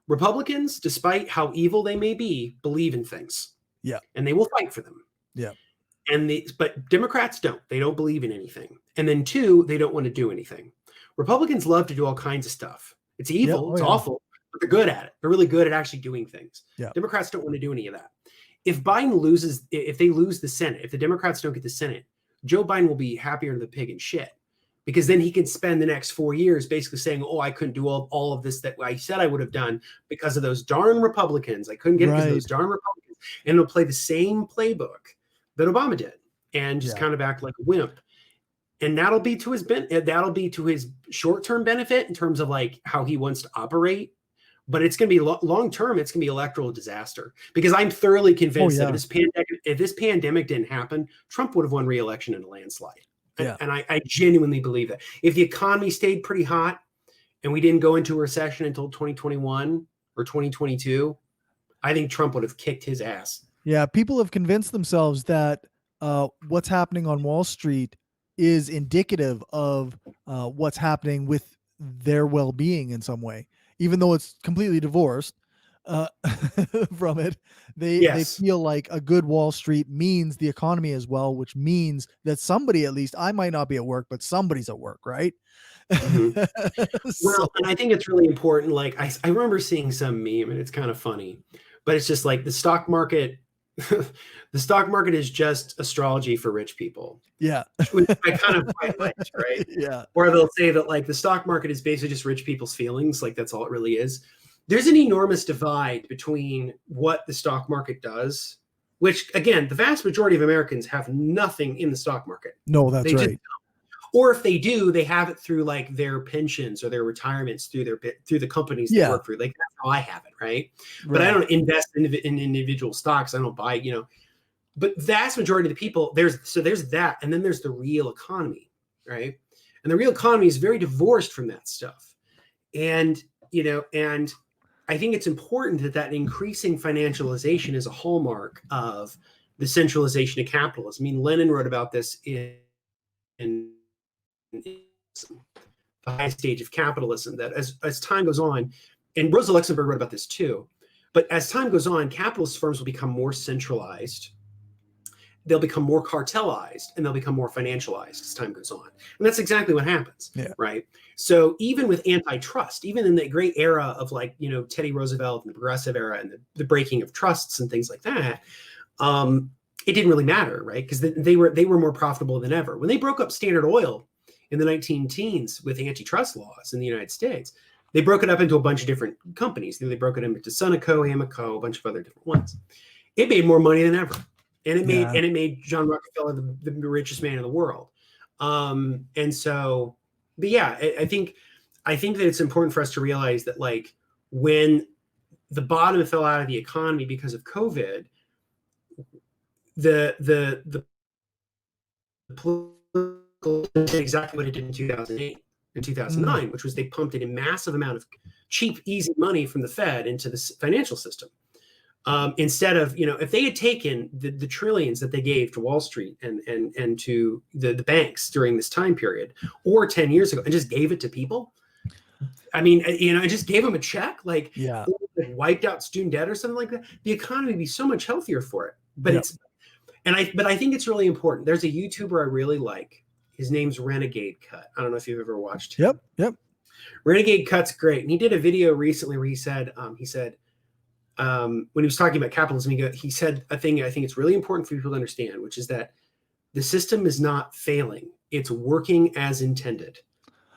Republicans, despite how evil they may be, believe in things. Yeah. And they will fight for them. Yeah. But Democrats don't. They don't believe in anything. And then two, they don't want to do anything. Republicans love to do all kinds of stuff. It's evil, it's awful, but they're good at it. They're really good at actually doing things. Yeah. Democrats don't want to do any of that. If they lose the Senate, if the Democrats don't get the Senate, Joe Biden will be happier than the pig in shit, because then he can spend the next 4 years basically saying, oh, I couldn't do all of this that I said I would have done because of those darn Republicans. I couldn't get it because of those darn Republicans. And he'll play the same playbook that Obama did and just kind of act like a wimp. And that'll be to his short-term benefit in terms of like how he wants to operate. But it's going to be long-term. It's going to be electoral disaster, because I'm thoroughly convinced that if this pandemic didn't happen, Trump would have won re-election in a landslide. And I genuinely believe that. If the economy stayed pretty hot and we didn't go into a recession until 2021 or 2022, I think Trump would have kicked his ass. Yeah, people have convinced themselves that what's happening on Wall Street is indicative of what's happening with their well-being in some way. Even though it's completely divorced from it, they feel like a good Wall Street means the economy as well, which means that somebody, at least I might not be at work, but somebody's at work, right? Mm-hmm. Well, and I think it's really important. Like I remember seeing some meme, and it's kind of funny, but it's just like the stock market. The stock market is just astrology for rich people. Yeah. Which I kind of quite liked, right? Yeah. Or they'll say that like the stock market is basically just rich people's feelings. Like that's all it really is. There's an enormous divide between what the stock market does, which again, the vast majority of Americans have nothing in the stock market. No, that's right. Or if they do, they have it through like their pensions or their retirements through the companies they work for. Like that's how I have it, right? But I don't invest in individual stocks. I don't buy, But vast majority of the people, there's that, and then there's the real economy, right? And the real economy is very divorced from that stuff. And I think it's important that increasing financialization is a hallmark of the centralization of capitalism. I mean, Lenin wrote about this in the highest stage of capitalism, that as time goes on, and Rosa Luxemburg wrote about this too, but as time goes on, capitalist firms will become more centralized, they'll become more cartelized, and they'll become more financialized as time goes on. And that's exactly what happens, right? So even with antitrust, even in the great era of like, Teddy Roosevelt and the progressive era and the breaking of trusts and things like that, it didn't really matter, right? Because they were more profitable than ever. When they broke up Standard Oil in the 19-teens with antitrust laws in the United States, they broke it up into a bunch of different companies. They broke it into Sunoco, Amoco, a bunch of other different ones. It made more money than ever. And it made John Rockefeller the richest man in the world. And so, but yeah, I think that it's important for us to realize that like when the bottom fell out of the economy because of COVID, the political did exactly what it did in 2008 and 2009, which was they pumped in a massive amount of cheap, easy money from the Fed into the financial system. Instead of, if they had taken the trillions that they gave to Wall Street and to the banks during this time period, or 10 years ago, and just gave it to people, I mean, and just gave them a check, like wiped out student debt or something like that, the economy would be so much healthier for it. But but I think it's really important. There's a YouTuber I really like. His name's Renegade Cut. I don't know if you've ever watched him. Yep. Renegade Cut's great. And he did a video recently where he said, when he was talking about capitalism, he said a thing I think it's really important for people to understand, which is that the system is not failing. It's working as intended.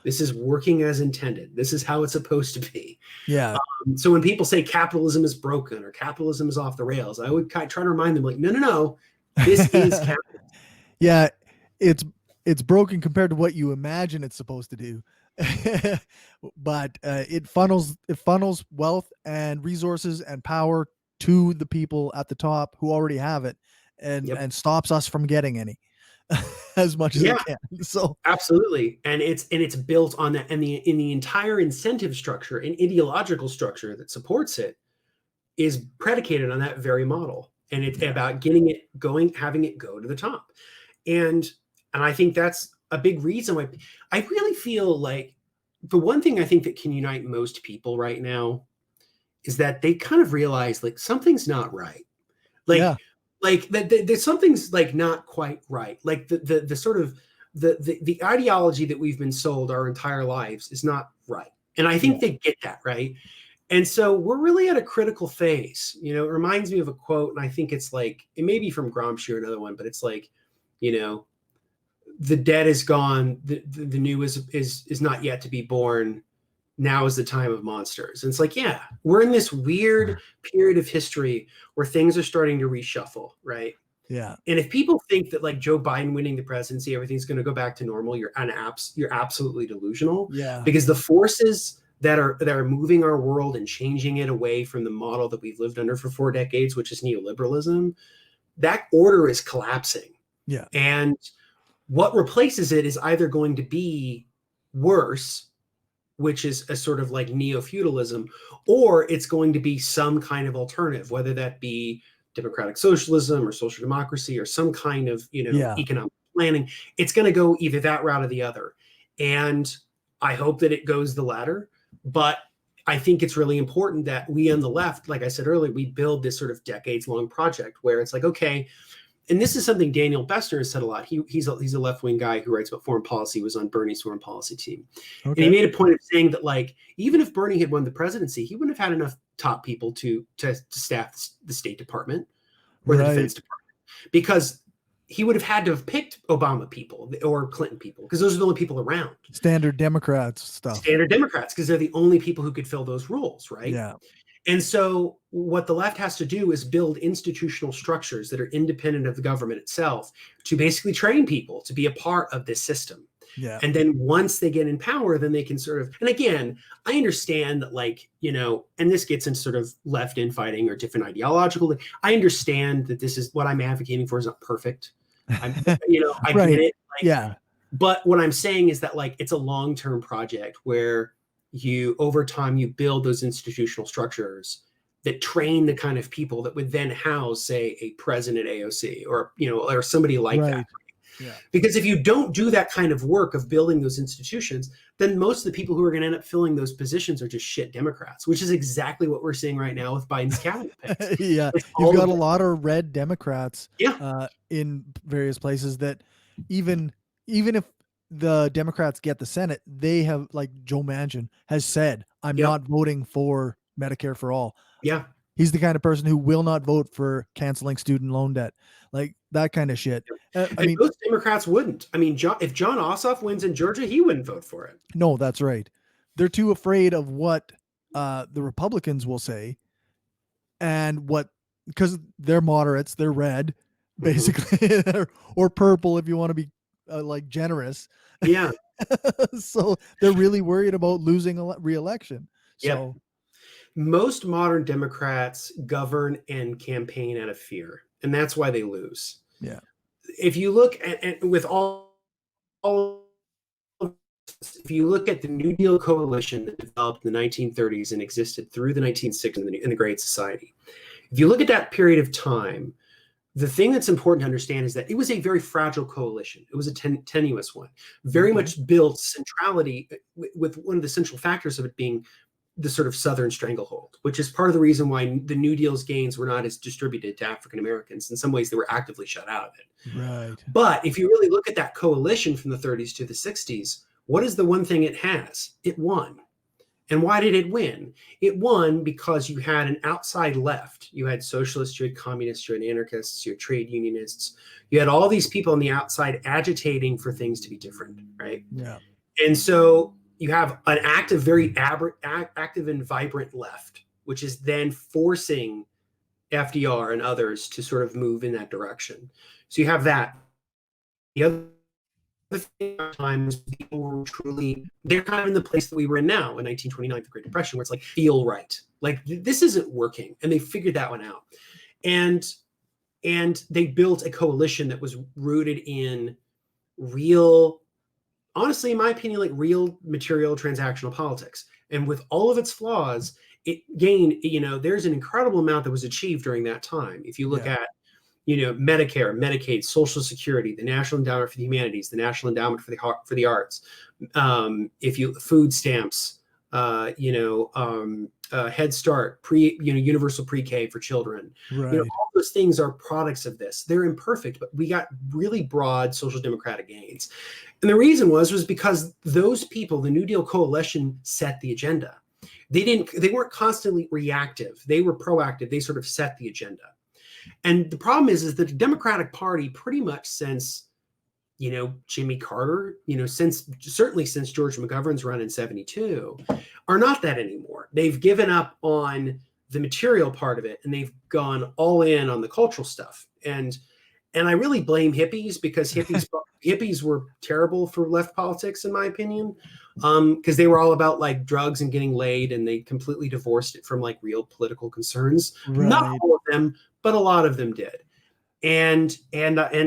This is working as intended. This is how it's supposed to be. Yeah. So when people say capitalism is broken or capitalism is off the rails, I would try to remind them like, no. This is capitalism. Yeah. It's broken compared to what you imagine it's supposed to do. But it funnels wealth and resources and power to the people at the top who already have it, and Yep. stops us from getting any as much as it Yeah, can. So absolutely. And it's built on that, and the entire incentive structure and ideological structure that supports it is predicated on that very model. And it's yeah, about getting it going, having it go to the top. And I think that's a big reason why I really feel like the one thing I think that can unite most people right now is that they kind of realize like something's not right. yeah, Like there's something's like not quite right. Like the sort of the ideology that we've been sold our entire lives is not right. And I yeah. think they get that, right? And so we're really at a critical phase. You know, it reminds me of a quote, and I think it's like it may be from Gramsci or another one, but it's like, you know, the dead is gone, the new is not yet to be born. Now is the time of monsters. And it's like, yeah, we're in this weird period of history where things are starting to reshuffle, right? Yeah. And if people think that like Joe Biden winning the presidency, everything's going to go back to normal, you're absolutely delusional, Yeah. because the forces that are moving our world and changing it away from the model that we've lived under for 4 decades, which is neoliberalism, that order is collapsing. Yeah. And what replaces it is either going to be worse, which is a sort of like neo-feudalism, or it's going to be some kind of alternative, whether that be democratic socialism or social democracy or some kind of, Yeah. economic planning. It's going to go either that route or the other. And I hope that it goes the latter. But I think it's really important that we on the left, like I said earlier, we build this sort of decades long project where it's like, okay, and this is something Daniel Bessner has said a lot. He's a left wing guy who writes about foreign policy, was on Bernie's foreign policy team. And he Okay. made a point of saying that, like, even if Bernie had won the presidency, he wouldn't have had enough top people to staff the State Department or the Right. Defense Department, because he would have had to have picked Obama people or Clinton people, because those are the only people around. Standard Democrats stuff. Standard Democrats, because they're the only people who could fill those roles, right? Yeah. And so what the left has to do is build institutional structures that are independent of the government itself to basically train people to be a part of this system. Yeah. And then once they get in power, then they can sort of, and again, I understand that, like, and this gets into sort of left infighting or different ideological, I understand that this is what I'm advocating for is not perfect. I Right. get it. Like, Yeah. but what I'm saying is that, like, it's a long-term project where over time you build those institutional structures that train the kind of people that would then house, say, a president AOC or somebody like that. Right. Yeah. Because if you don't do that kind of work of building those institutions, then most of the people who are going to end up filling those positions are just shit Democrats, which is exactly what we're seeing right now with Biden's cabinet picks. Yeah. It's You've all got of a them. lot of red Democrats Yeah. in various places that even if the Democrats get the Senate, they have, like Joe Manchin has said, I'm Yep. not voting for Medicare for all. Yeah. He's the kind of person who will not vote for canceling student loan debt, like that kind of shit. I And mean, most Democrats wouldn't. I mean, if John Ossoff wins in Georgia, he wouldn't vote for it. no, that's right. They're too afraid of what the Republicans will say, and what, because they're moderates, they're red, basically, or purple if you want to be like generous. Yeah. So they're really worried about losing a re-election. Yep. So Most modern Democrats govern and campaign out of fear, and that's why they lose. yeah, If you look at with all if you look at the New Deal coalition that developed in the 1930s and existed through the 1960s in the Great Society, if you look at that period of time, the thing that's important to understand is that it was a very fragile coalition. It was a tenuous one, very much built centrality, with one of the central factors of it being the sort of Southern stranglehold, which is part of the reason why the New Deal's gains were not as distributed to African Americans. In some ways, they were actively shut out of it. right. But if you really look at that coalition from the 30s to the 60s, what is the one thing it has? It won. And why did it win? It won because you had an outside left. You had socialists, you had communists, you had anarchists, you had trade unionists. You had all these people on the outside agitating for things to be different, right? Yeah. And so you have an active, very active and vibrant left, which is then forcing FDR and others to sort of move in that direction. So you have that. The other times people were truly, they're kind of in the place that we were in now in 1929, the Great Depression, where it's like, feel right. Like, this isn't working. And they figured that one out. And they built a coalition that was rooted in real, honestly, in my opinion, like real material transactional politics. And with all of its flaws, it gained, there's an incredible amount that was achieved during that time. If you look at, Medicare, Medicaid, Social Security, the National Endowment for the Humanities, the National Endowment for the Arts, if you food stamps, Head Start, universal pre-K for children. Right. All those things are products of this. They're imperfect, but we got really broad social democratic gains. And the reason was because those people, the New Deal coalition, set the agenda. They weren't constantly reactive. They were proactive. They sort of set the agenda. And the problem is that the Democratic Party, pretty much since, Jimmy Carter, certainly since George McGovern's run in 72, are not that anymore. They've given up on the material part of it, and they've gone all in on the cultural stuff. And I really blame hippies, because hippies were terrible for left politics, in my opinion, because they were all about like drugs and getting laid, and they completely divorced it from like real political concerns. Right. Not all of them, but a lot of them did. And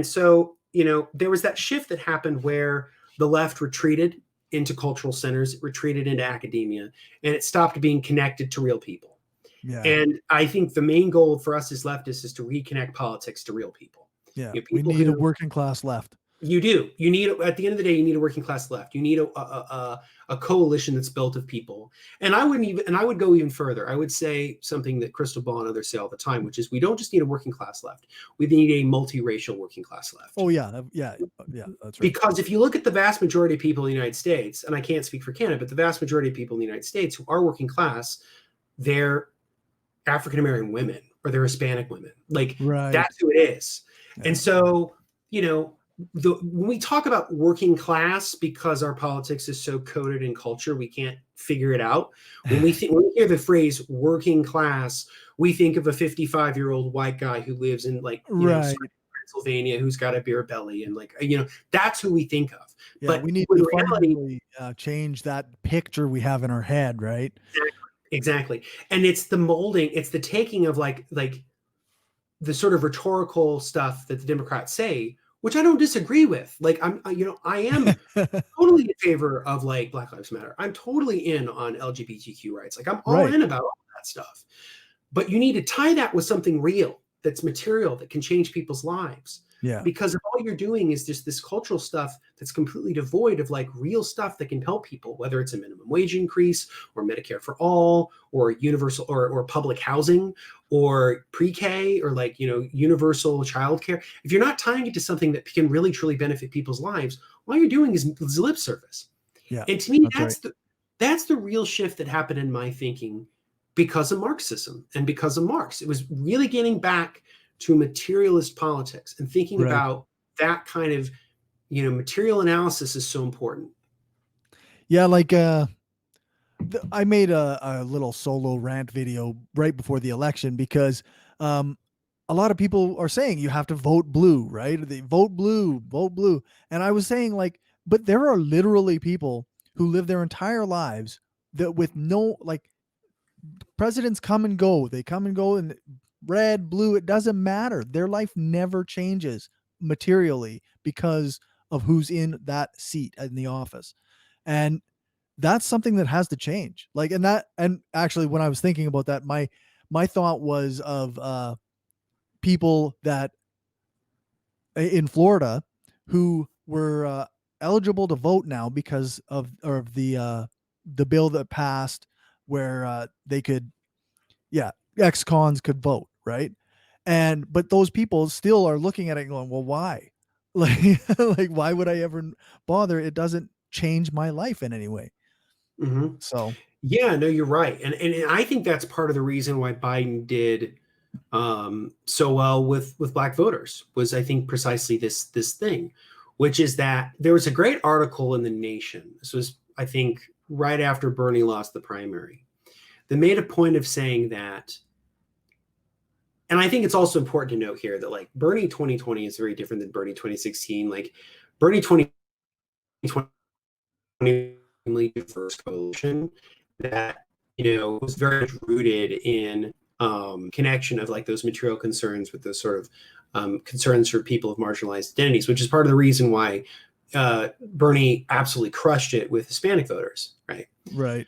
so, there was that shift that happened where the left retreated into cultural centers, it retreated into academia, and it stopped being connected to real people. Yeah. And I think the main goal for us as leftists is to reconnect politics to real people. Yeah, we need a working class left. You do. You need, at the end of the day, you need a working class left. You need a coalition that's built of people. And I would go even further. I would say something that Crystal Ball and others say all the time, which is we don't just need a working class left. We need a multiracial working class left. Oh yeah, that's right. Because if you look at the vast majority of people in the United States, and I can't speak for Canada, but the vast majority of people in the United States who are working class, they're African American women or they're Hispanic women. Like, that's who it is. Yeah. And so, when we talk about working class, because our politics is so coded in culture, we can't figure it out. When we hear the phrase working class, we think of a 55-year-old white guy who lives in Pennsylvania, who's got a beer belly, and that's who we think of. Yeah, but we need to fundamentally change that picture we have in our head, right? Exactly. And it's the molding, it's the taking of like the sort of rhetorical stuff that the Democrats say, which I don't disagree with. Like, I am totally in favor of like Black Lives Matter. I'm totally in on LGBTQ rights. Like, I'm all in about all that stuff. But you need to tie that with something real, that's material, that can change people's lives. Yeah. Because if all you're doing is just this cultural stuff that's completely devoid of like real stuff that can help people, whether it's a minimum wage increase or Medicare for all or universal or public housing or pre-K or like, universal childcare. If you're not tying it to something that can really truly benefit people's lives, all you're doing is lip service. Yeah. And to me, that's the real shift that happened in my thinking because of Marxism and because of Marx. It was really getting back to materialist politics and thinking about that kind of, material analysis is so important. Yeah. Like, I made a little solo rant video right before the election because, a lot of people are saying you have to vote blue, right? They vote blue. And I was saying like, but there are literally people who live their entire lives that with no, like, presidents come and go, and red, blue, it doesn't matter. Their life never changes materially because of who's in that seat in the office. And that's something that has to change. Like, and actually when I was thinking about that, my thought was of people that in Florida who were eligible to vote now because of the bill that passed where they could, ex-cons could vote, right? But those people still are looking at it and going, well, why? Like why would I ever bother? It doesn't change my life in any way. Mm-hmm. So yeah, no, you're right. And I think that's part of the reason why Biden did so well with Black voters was, I think, precisely this thing, which is that there was a great article in The Nation. This was, I think, right after Bernie lost the primary. They made a point of saying that, and I think it's also important to note here that like Bernie 2020 is very different than Bernie 2016. Like Bernie 20 diverse coalition that, was very much rooted in connection of like those material concerns with those sort of concerns for people of marginalized identities, which is part of the reason why Bernie absolutely crushed it with Hispanic voters, right? Right.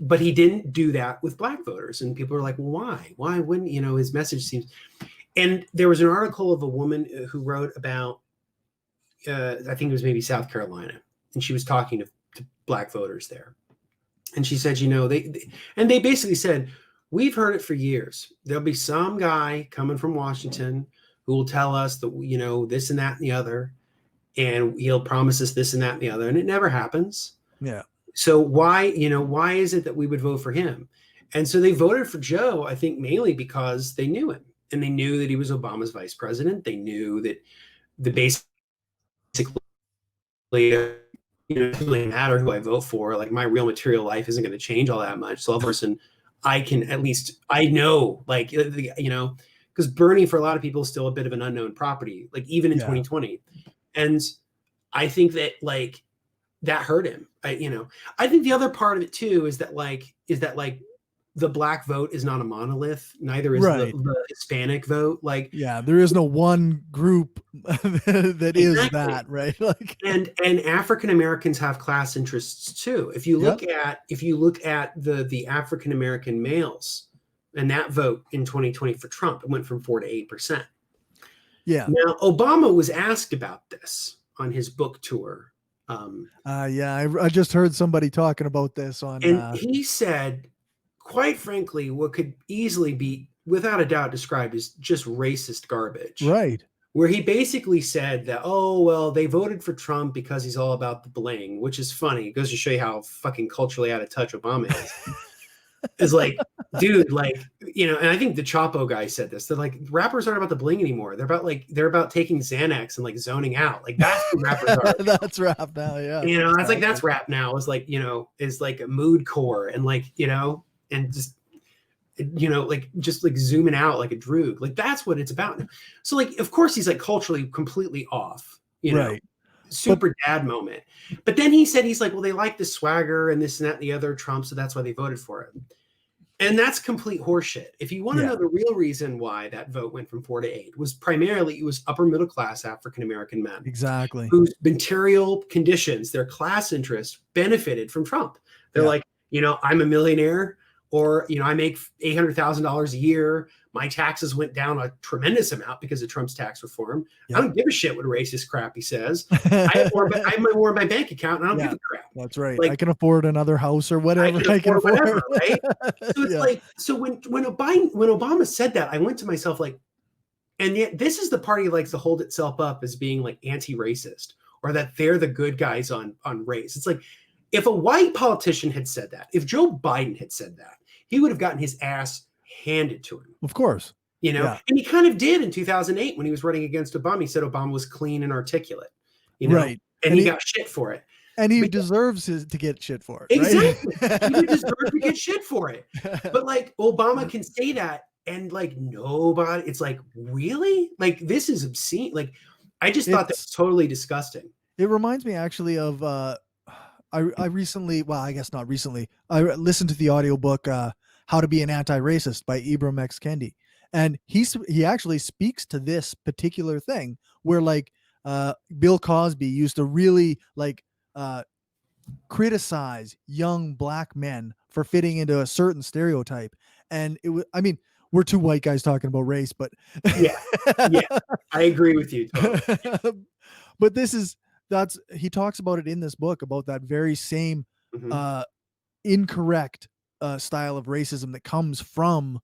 But he didn't do that with Black voters, and people are like, well, why? Why wouldn't, his message seems. And there was an article of a woman who wrote about, I think it was maybe South Carolina, and she was talking to Black voters there, and she said, they basically said, we've heard it for years. There'll be some guy coming from Washington who will tell us that, this and that and the other, and he'll promise us this and that and the other, and it never happens. Yeah. So why is it that we would vote for him? And so they voted for Joe, I think mainly because they knew him, and they knew that he was Obama's vice president. They knew that basically, it doesn't really matter who I vote for. Like, my real material life isn't going to change all that much. So a person, I know, like, because Bernie for a lot of people is still a bit of an unknown property, like even in 2020. And I think that like that hurt him. I think the other part of it too is that the Black vote is not a monolith. Neither is the Hispanic vote. Like, there is no one group that is that, right? Like, and African Americans have class interests too. If you look at the African American males and that vote in 2020 for Trump, it went from 4% to 8%. Yeah. Now, Obama was asked about this on his book tour. I just heard somebody talking about this on. And he said, quite frankly, what could easily be, without a doubt, described as just racist garbage. Right. Where he basically said that, oh, well, they voted for Trump because he's all about the bling, which is funny. It goes to show you how fucking culturally out of touch Obama is. It's like, dude, like, and I think the Chapo guy said this. They're like, rappers aren't about the bling anymore. They're about taking Xanax and like zoning out. Like, that's what rappers are. That's rap now, yeah. That's like, that's rap now. Is like, is like a mood core and like, and just, like just like zooming out like a droog. Like, that's what it's about. So like, of course he's like culturally completely off, right. Super dad moment. But then he said, he's like, well, they like the swagger and this and that and the other Trump, so that's why they voted for him. And that's complete horseshit. If you want to know the real reason why that vote went from 4 to 8, was primarily it was upper middle class African American men. Exactly. Whose material conditions, their class interests benefited from Trump. They're like, I'm a millionaire, or, I make $800,000 a year. My taxes went down a tremendous amount because of Trump's tax reform. I don't give a shit what racist crap he says. I have more in my bank account, and I don't give a crap. That's right. Like, I can afford another house or whatever. I can afford whatever, right? So it's like, so when Obama said that, I went to myself like, and yet this is the party that likes to hold itself up as being like anti-racist, or that they're the good guys on race. It's like, if a white politician had said that, if Joe Biden had said that, he would have gotten his ass handed to him. Of course. And he kind of did in 2008 when he was running against Obama. He said Obama was clean and articulate, right. And he got shit for it. And he deserves to get shit for it. Exactly. Right? He deserves to get shit for it. But like, Obama can say that, and like nobody, it's like, really? Like, this is obscene. Like, I just thought that was totally disgusting. It reminds me actually of, I recently, well, I guess not recently, I listened to the audiobook, How to Be an Anti-Racist by Ibram X. Kendi. And he actually speaks to this particular thing where like Bill Cosby used to really like criticize young Black men for fitting into a certain stereotype. And it was, I mean, we're two white guys talking about race, but yeah, I agree with you. Totally. But he talks about it in this book, about that very same incorrect style of racism that comes from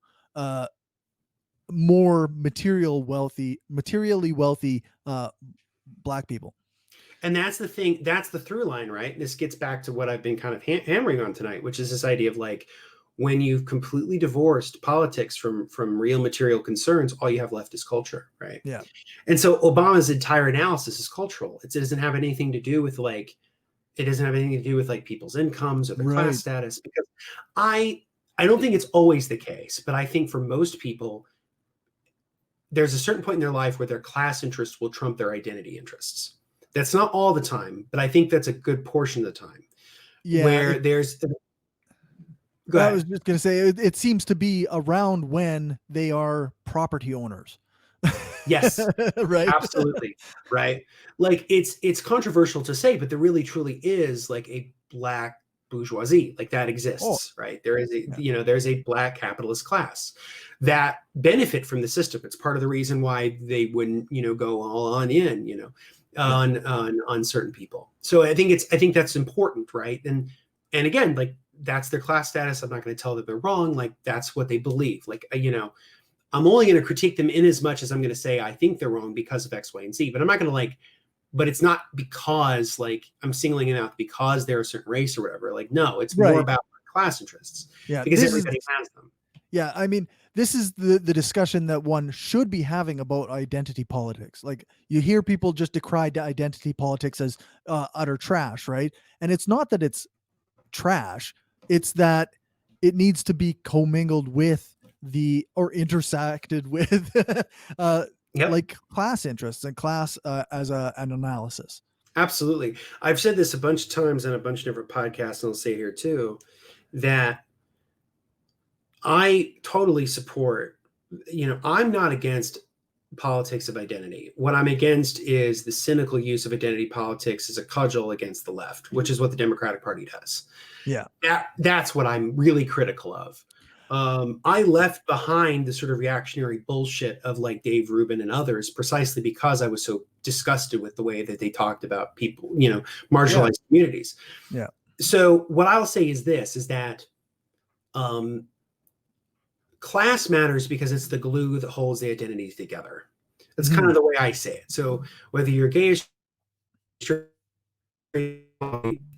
more materially wealthy Black people. And that's the thing, that's the through line, right? This gets back to what I've been kind of hammering on tonight, which is this idea of like, when you've completely divorced politics from real material concerns, all you have left is culture, right? Yeah. And so Obama's entire analysis is cultural. It doesn't have anything to do with like, people's incomes or the class status, because I don't think it's always the case, but I think for most people, there's a certain point in their life where their class interests will trump their identity interests. That's not all the time, but I think that's a good portion of the time. Yeah, where there's go I ahead. was just going to say it seems to be around when they are property owners. Yes, Right? absolutely. Right. Like it's controversial to say, but there really truly is like a black bourgeoisie, like that Oh, exists, right? There is a, yeah. there's a black capitalist class that benefit from the system. It's part of the reason why they wouldn't, go all on in, Yeah. on certain people. So I think that's important, right? And again, like that's their class status. I'm not going to tell that they're wrong. Like that's what they believe. Like, I'm only going to critique them in as much as I'm going to say I think they're wrong because of X, Y, and Z. But I'm not going to but it's not because like I'm singling it out because they're a certain race or whatever. Like, no, it's more Right. about class interests. Yeah. Because everybody has them. Yeah. I mean, this is the discussion that one should be having about identity politics. Like you hear people just decry identity politics as utter trash, right? And it's not that it's trash, it's that it needs to be commingled with or intersected with Yep. like class interests and class as an analysis. Absolutely. I've said this a bunch of times on a bunch of different podcasts, and I'll say here too, that I totally support, I'm not against politics of identity. What I'm against is the cynical use of identity politics as a cudgel against the left, which is what the Democratic Party does. Yeah. That's what I'm really critical of. I left behind the sort of reactionary bullshit of like Dave Rubin and others precisely because I was so disgusted with the way that they talked about people, marginalized communities. Yeah. So what I'll say is this, is that class matters because it's the glue that holds the identities together. That's kind of the way I say it. So whether you're gay, straight,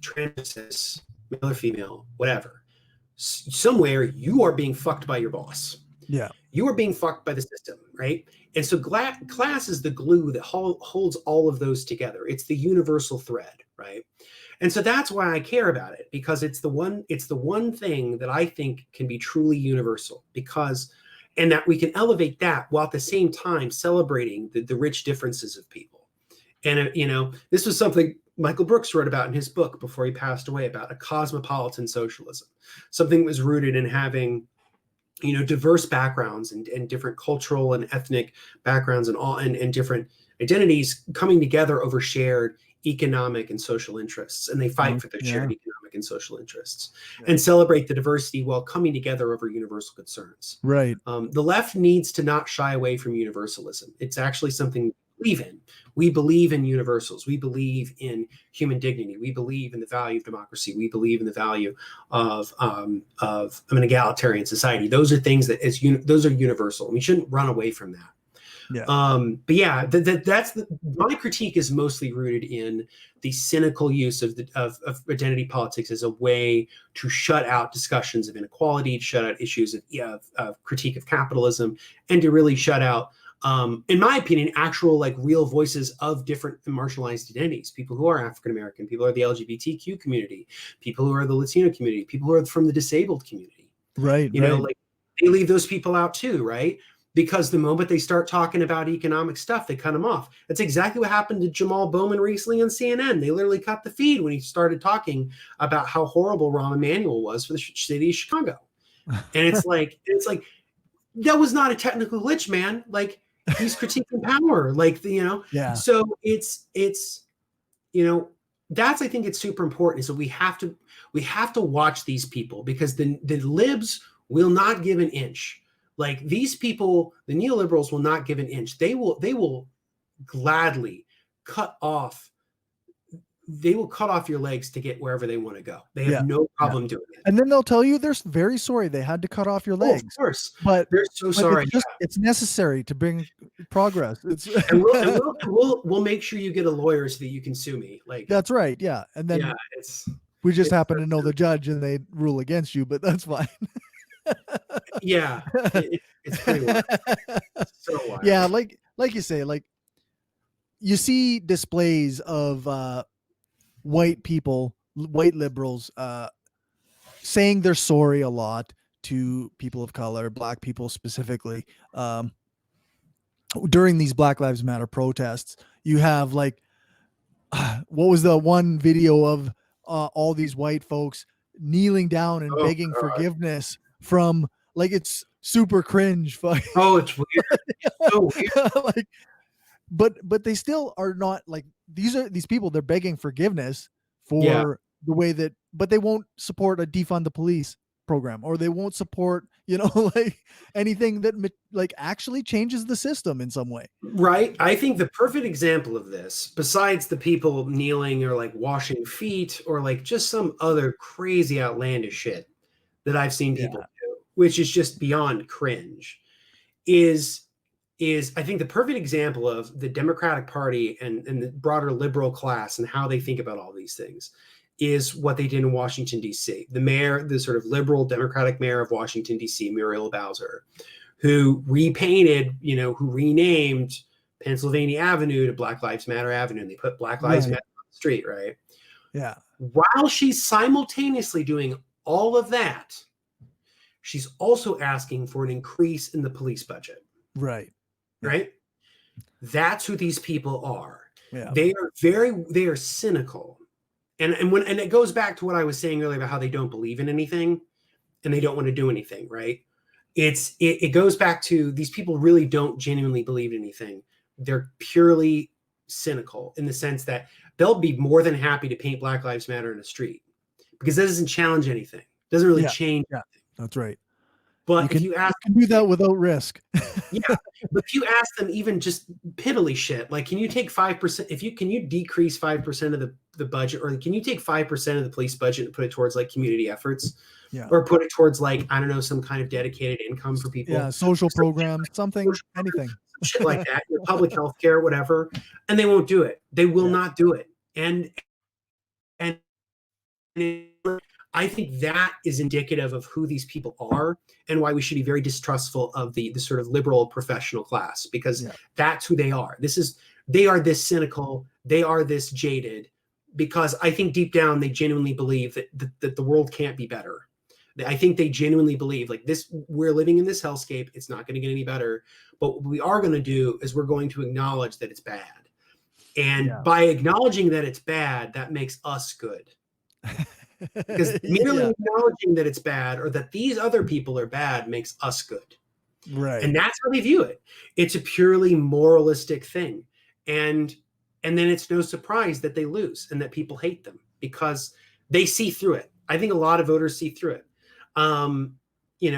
trans, male or female, whatever, somewhere you are being fucked by your boss. Yeah. You are being fucked by the system, right? And so class is the glue that holds all of those together. It's the universal thread, right? And so that's why I care about it, because it's the one thing that I think can be truly universal, and that we can elevate that while at the same time celebrating the rich differences of people. And this was something Michael Brooks wrote about in his book before he passed away, about a cosmopolitan socialism, something that was rooted in having diverse backgrounds and different cultural and ethnic backgrounds and different identities coming together over shared economic and social interests, and they fight for their shared economic and social interests and celebrate the diversity while coming together over universal concerns. Right. The left needs to not shy away from universalism. It's actually something we believe in. We believe in universals. We believe in human dignity. We believe in the value of democracy. We believe in the value of an egalitarian society. Those are things that those are universal. We shouldn't run away from that. Yeah. But yeah, my critique is mostly rooted in the cynical use of identity politics as a way to shut out discussions of inequality, to shut out issues of critique of capitalism, and to really shut out, in my opinion, actual like real voices of different marginalized identities. People who are African American, people who are the LGBTQ community, people who are the Latino community, people who are from the disabled community. Right. Like they leave those people out too, right? Because the moment they start talking about economic stuff, they cut them off. That's exactly what happened to Jamal Bowman recently on CNN. They literally cut the feed when he started talking about how horrible Rahm Emanuel was for the city of Chicago. And it's like that was not a technical glitch, man. Like he's critiquing power, Yeah. So it's that's, I think it's super important. So we have to watch these people, because the libs will not give an inch. Like these people, the neoliberals will not give an inch. They will gladly cut off your legs to get wherever they want to go. They have no problem doing it. And then they'll tell you they're very sorry they had to cut off your legs. Of course. But they're so sorry. It's necessary to bring progress. And we'll make sure you get a lawyer so that you can sue me. Like that's right. Yeah. And then we just happen to know the judge and they rule against you, but that's fine. Yeah, it's pretty wild. So wild. Yeah, like you say, like you see displays of white people, white liberals, saying they're sorry a lot to people of color, black people specifically. During these Black Lives Matter protests, you have like what was the one video of all these white folks kneeling down and Oh begging God. forgiveness from, like, it's super cringe. Oh, it's weird. It's so weird. Like, but they still are not, like, these people, they're begging forgiveness Yeah. for the way that, but they won't support a defund the police program, or they won't support, like, anything that like actually changes the system in some way. Right. I think the perfect example of this, besides the people kneeling or like washing feet or like just some other crazy outlandish shit that I've seen people do, which is just beyond cringe, is I think the perfect example of the Democratic Party and the broader liberal class and how they think about all these things is what they did in Washington, D.C. The mayor, the sort of liberal Democratic mayor of Washington, D.C., Muriel Bowser, who repainted, who renamed Pennsylvania Avenue to Black Lives Matter Avenue, and they put Black Lives Matter on the street, right? Yeah. While she's simultaneously doing all of that, she's also asking for an increase in the police budget. Right. Right? That's who these people are. Yeah. They are cynical. And it goes back to what I was saying earlier about how they don't believe in anything and they don't want to do anything, right? It goes back to these people really don't genuinely believe in anything. They're purely cynical in the sense that they'll be more than happy to paint Black Lives Matter in the street because that doesn't challenge anything. It doesn't really change anything. That's right. But if you ask, you can do that without risk. Yeah, but if you ask them even just piddly shit, like, can you take 5%? Can you decrease 5% of the budget, or can you take 5% of the police budget and put it towards like community efforts, or put it towards like, I don't know, some kind of dedicated income for people, social programs, anything, shit like that, public health care, whatever, and they won't do it. They will not do it, and I think that is indicative of who these people are and why we should be very distrustful of the sort of liberal professional class, because that's who they are. They are this cynical, they are this jaded, because I think deep down they genuinely believe that the world can't be better. I think they genuinely believe like this, we're living in this hellscape. It's not going to get any better. But what we are going to do is we're going to acknowledge that it's bad. And by acknowledging that it's bad, that makes us good. Because merely acknowledging that it's bad or that these other people are bad makes us good. Right. And that's how they view it. It's a purely moralistic thing. And then it's no surprise that they lose and that people hate them because they see through it. I think a lot of voters see through it. And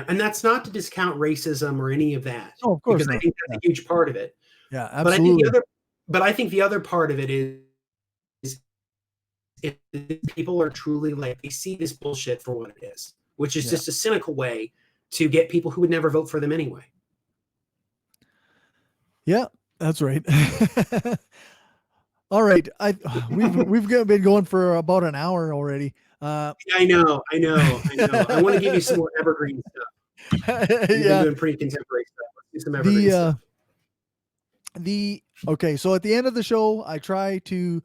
that's not to discount racism or any of that. Oh, of course because I think that's a huge part of it. Yeah, absolutely. But I think the other part of it is if people are truly like, they see this bullshit for what it is, which is just a cynical way to get people who would never vote for them anyway. Yeah, that's right. All right. We've been going for about an hour already. I know. I want to give you some more evergreen stuff. You've been doing pretty contemporary stuff. Let's do some evergreen stuff. Okay, so at the end of the show, I try to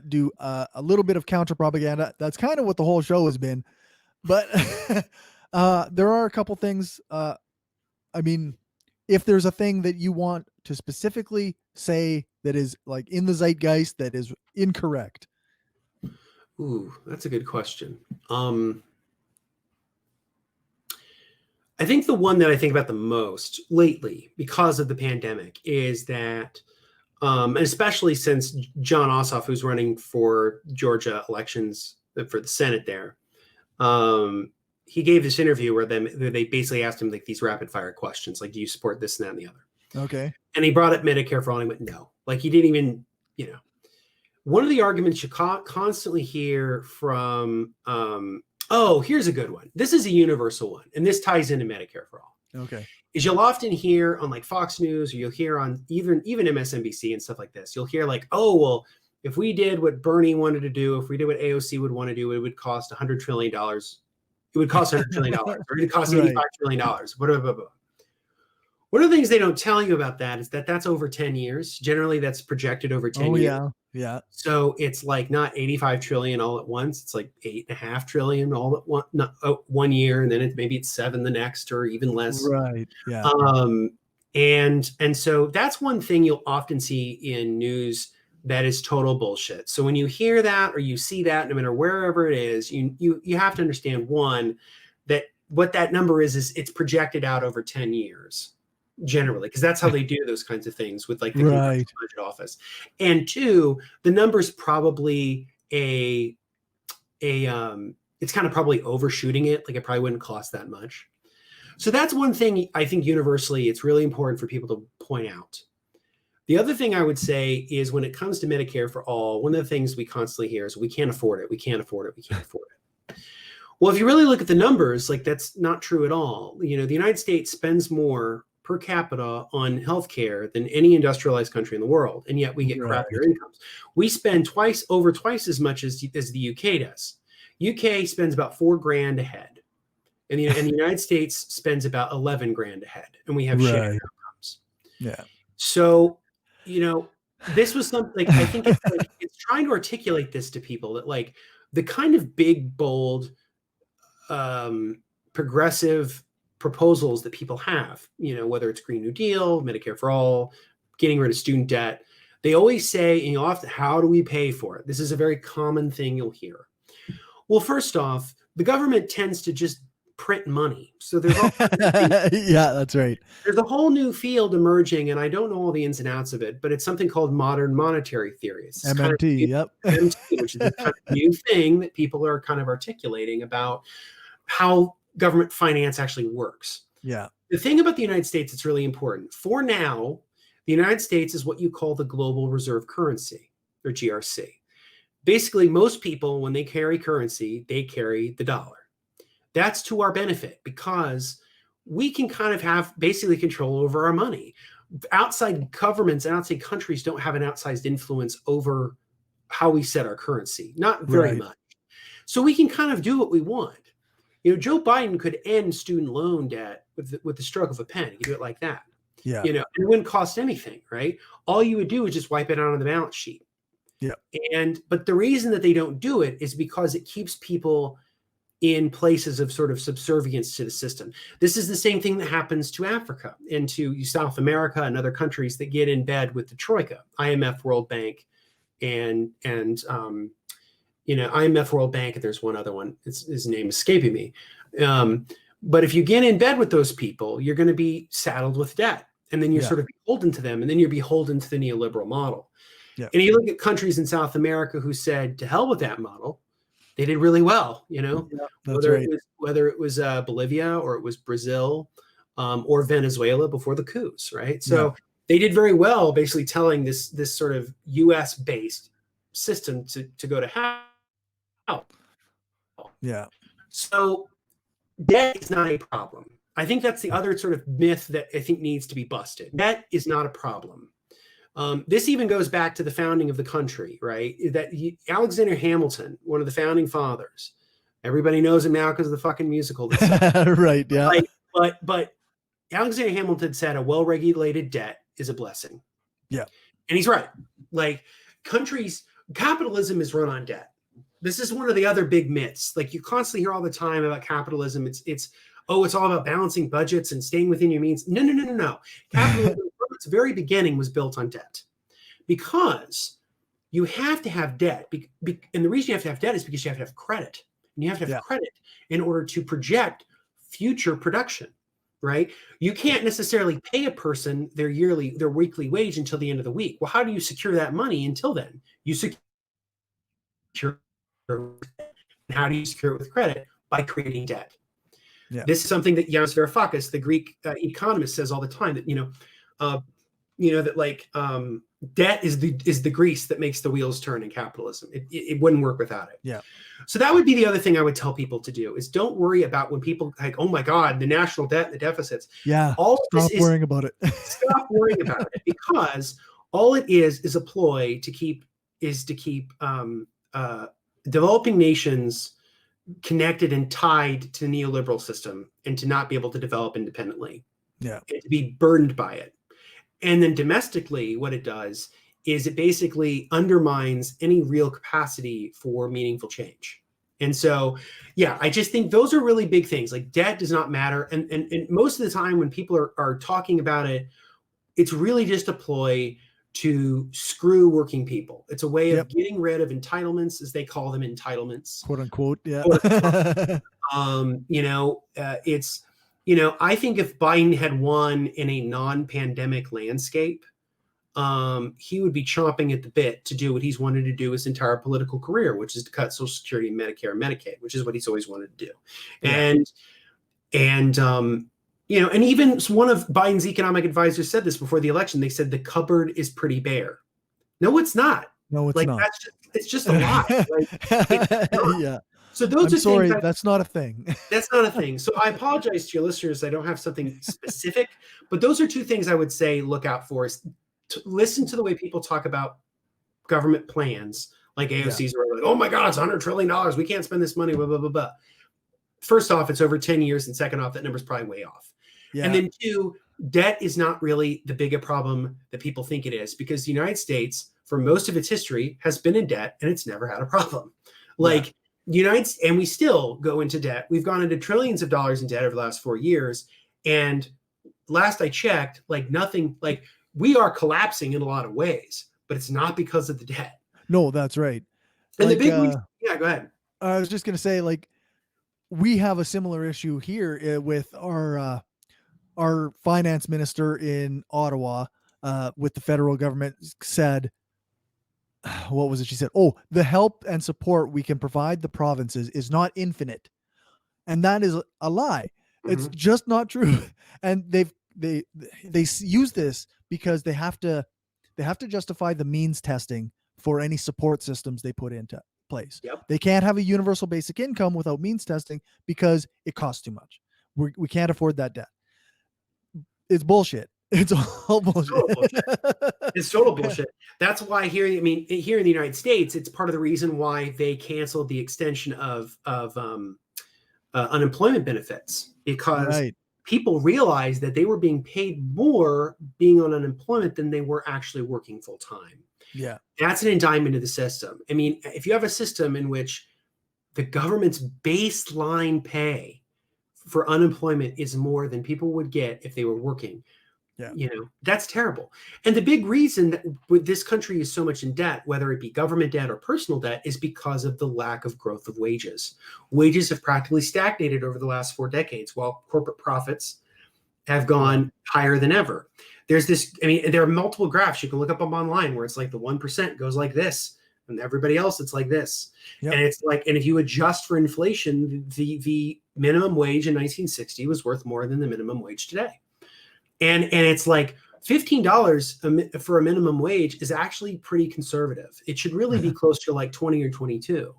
do a little bit of counter propaganda. That's kind of what the whole show has been, but there are a couple things. I mean, if there's a thing that you want to specifically say that is like in the zeitgeist that is incorrect. Ooh, that's a good question. I think the one that I think about the most lately because of the pandemic is that, and especially since John Ossoff, who's running for Georgia elections for the Senate there, he gave this interview where they basically asked him like these rapid fire questions, like, do you support this and that and the other? Okay. And he brought up Medicare for all, and he went, no. Like, he didn't even, one of the arguments you constantly hear from, here's a good one. This is a universal one, and this ties into Medicare for all. Okay. Is you'll often hear on like Fox News, or you'll hear on even MSNBC and stuff like this, you'll hear like, oh, well, if we did what Bernie wanted to do, if we did what AOC would want to do, it would cost $100 trillion. It would cost $100 trillion, or it would cost $85 trillion, blah, blah, blah, blah. One of the things they don't tell you about that is that that's over 10 years. Generally, that's projected over 10 years. Yeah. So it's like not 85 trillion all at once. It's like 8.5 trillion all at one, 1 year. And then maybe it's 7 the next, or even less. Right. Yeah. And so that's one thing you'll often see in news that is total bullshit. So when you hear that or you see that, no matter wherever it is, you have to understand, one, that what that number is it's projected out over 10 years generally, because that's how they do those kinds of things with like the Congressional Budget Office. And two, the number's probably it's kind of probably overshooting it. Like it probably wouldn't cost that much. So that's one thing I think universally it's really important for people to point out. The other thing I would say is when it comes to Medicare for all, one of the things we constantly hear is we can't afford it. We can't afford it. We can't afford it. Well, if you really look at the numbers, like that's not true at all. The United States spends more per capita on healthcare than any industrialized country in the world. And yet we get crappier incomes. We spend over twice as much as the UK does. UK spends about $4,000 a head. And the United States spends about 11 grand a head. And we have shared outcomes. Yeah. So, this was something I think it's trying to articulate this to people that like the kind of big, bold, progressive proposals that people have, whether it's Green New Deal, Medicare for all, getting rid of student debt, they always say, often, how do we pay for it? This is a very common thing you'll hear. Well, first off, the government tends to just print money. So there's all yeah, that's right. There's a whole new field emerging, and I don't know all the ins and outs of it, but it's something called modern monetary theory. It's MMT, yep. MMT, which is the kind of new thing that people are kind of articulating about how government finance actually works. Yeah. The thing about the United States that's really important, for now, the United States is what you call the global reserve currency, or GRC. Basically, most people, when they carry currency, they carry the dollar. That's to our benefit because we can kind of have basically control over our money. Outside governments and outside countries don't have an outsized influence over how we set our currency, not very much. So we can kind of do what we want. Joe Biden could end student loan debt with the stroke of a pen. He could do it like that. Yeah. And it wouldn't cost anything, right? All you would do is just wipe it out on the balance sheet. Yeah. But the reason that they don't do it is because it keeps people in places of sort of subservience to the system. This is the same thing that happens to Africa and to South America and other countries that get in bed with the Troika, IMF, World Bank, and IMF, World Bank, and there's one other one. His name is escaping me. But if you get in bed with those people, you're going to be saddled with debt. And then you're sort of beholden to them. And then you're beholden to the neoliberal model. Yeah. And you look at countries in South America who said, to hell with that model. They did really well, whether it was Bolivia or it was Brazil or Venezuela before the coups, right? So they did very well, basically telling this sort of U.S. based system to go to hell. Yeah. So debt is not a problem. I think that's the other sort of myth that I think needs to be busted. Debt is not a problem. This even goes back to the founding of the country, right? Alexander Hamilton, one of the founding fathers, everybody knows him now because of the fucking musical. Right, yeah. But Alexander Hamilton said a well-regulated debt is a blessing. Yeah. And he's right. Like capitalism is run on debt. This is one of the other big myths. Like you constantly hear all the time about capitalism. It's all about balancing budgets and staying within your means. No. Capitalism from its very beginning was built on debt because you have to have debt. And the reason you have to have debt is because you have to have credit. And you have to have credit in order to project future production, right? You can't necessarily pay a person their weekly wage until the end of the week. Well, how do you secure that money until then? You secure. How do you secure it with credit? By creating debt. Yeah. This is something that Yanis Varoufakis, the Greek economist, says all the time. That debt is the grease that makes the wheels turn in capitalism. It wouldn't work without it. Yeah. So that would be the other thing I would tell people to do is don't worry about when people like, oh my God, the national debt and the deficits. Yeah. Stop worrying about it. Stop worrying about it because all it is a ploy to keep developing nations connected and tied to the neoliberal system and to not be able to develop independently. Yeah. And to be burdened by it. And then domestically, what it does is it basically undermines any real capacity for meaningful change. And so, I just think those are really big things. Like debt does not matter. And most of the time when people are talking about it, it's really just a ploy to screw working people. It's a way of Yep. getting rid of entitlements, as they call them, entitlements, quote unquote. Yeah. quote unquote. It's, I think if Biden had won in a non-pandemic landscape, he would be chomping at the bit to do what he's wanted to do his entire political career, which is to cut Social Security, Medicare, and Medicaid, which is what he's always wanted to do. Yeah. And even one of Biden's economic advisors said this before the election. They said the cupboard is pretty bare. No, it's not. No, it's not. It's just a lie. Yeah. So those are sorry, things that's not a thing. That's not a thing. So I apologize to your listeners. I don't have something specific, but those are two things I would say look out for: is to listen to the way people talk about government plans, like AOC's, where like, oh my God, it's $100 trillion. We can't spend this money, blah, blah, blah, blah. First off, it's over 10 years. And second off, that number's probably way off. Yeah. And then two, debt is not really the bigger problem that people think it is, because the United States, for most of its history, has been in debt and it's never had a problem. And we still go into debt. We've gone into trillions of dollars in debt over the last 4 years. And last I checked, we are collapsing in a lot of ways, but it's not because of the debt. No, that's right. And the big reason, go ahead. I was just going to say, we have a similar issue here with our finance minister in Ottawa, with the federal government said, what was it? She said, oh, the help and support we can provide the provinces is not infinite. And that is a lie. Mm-hmm. It's just not true. And they use this because they have to justify the means testing for any support systems they put into place. Yep. They can't have a universal basic income without means testing because it costs too much. We can't afford that debt. It's bullshit. It's all bullshit. It's total bullshit. That's why here in the United States, it's part of the reason why they canceled the extension of unemployment benefits, because people realized that they were being paid more being on unemployment than they were actually working full time. Yeah. That's an indictment of the system. I mean, if you have a system in which the government's baseline pay for unemployment is more than people would get if they were working, that's terrible. And the big reason that this country is so much in debt, whether it be government debt or personal debt, is because of the lack of growth of wages. Wages have practically stagnated over the last 4 decades, while corporate profits have gone higher than ever. There are multiple graphs you can look up online where it's like the 1% goes like this, and everybody else it's like this. Yep. And it's like, and if you adjust for inflation, the minimum wage in 1960 was worth more than the minimum wage today. And it's like $15 for a minimum wage is actually pretty conservative. It should really be close to like 20 or 22.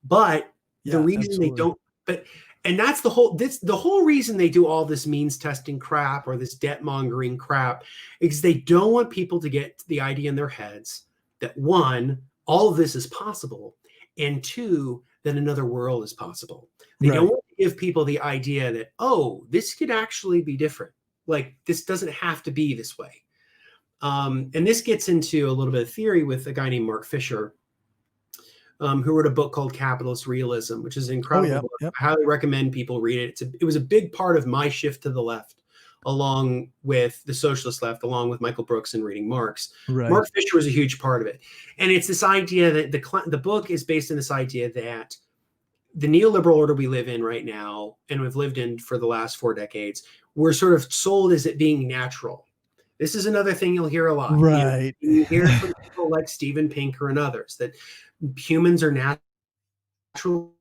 But the reason they don't, and that's the whole reason they do all this means testing crap or this debt mongering crap, is they don't want people to get the idea in their heads that, one, all of this is possible, and two, that another world is possible. They don't want to give people the idea that, oh, this could actually be different. Like, this doesn't have to be this way. And this gets into a little bit of theory with a guy named Mark Fisher, who wrote a book called Capitalist Realism, which is an incredible book. Yep. I highly recommend people read it. It was a big part of my shift to the left, along with the socialist left, along with Michael Brooks and reading Marx. Right. Mark Fisher was a huge part of it. And it's this idea that the book is based on this idea that the neoliberal order we live in right now, and we've lived in for the last 4 decades, we're sort of sold as it being natural. This is another thing you'll hear a lot. Right. You hear from people like Steven Pinker and others that humans are natural,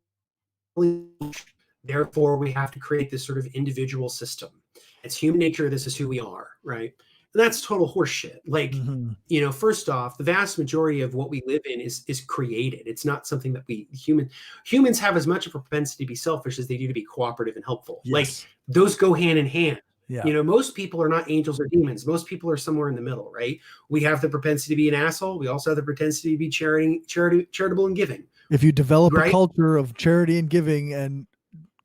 therefore we have to create this sort of individual system. It's human nature. This is who we are, right? And that's total horseshit. Like, first off, the vast majority of what we live in is created. It's not something that humans have as much of a propensity to be selfish as they do to be cooperative and helpful. Yes. Like, those go hand in hand. Yeah. Most people are not angels or demons. Most people are somewhere in the middle, right? We have the propensity to be an asshole. We also have the propensity to be charitable and giving. If you develop a culture of charity and giving and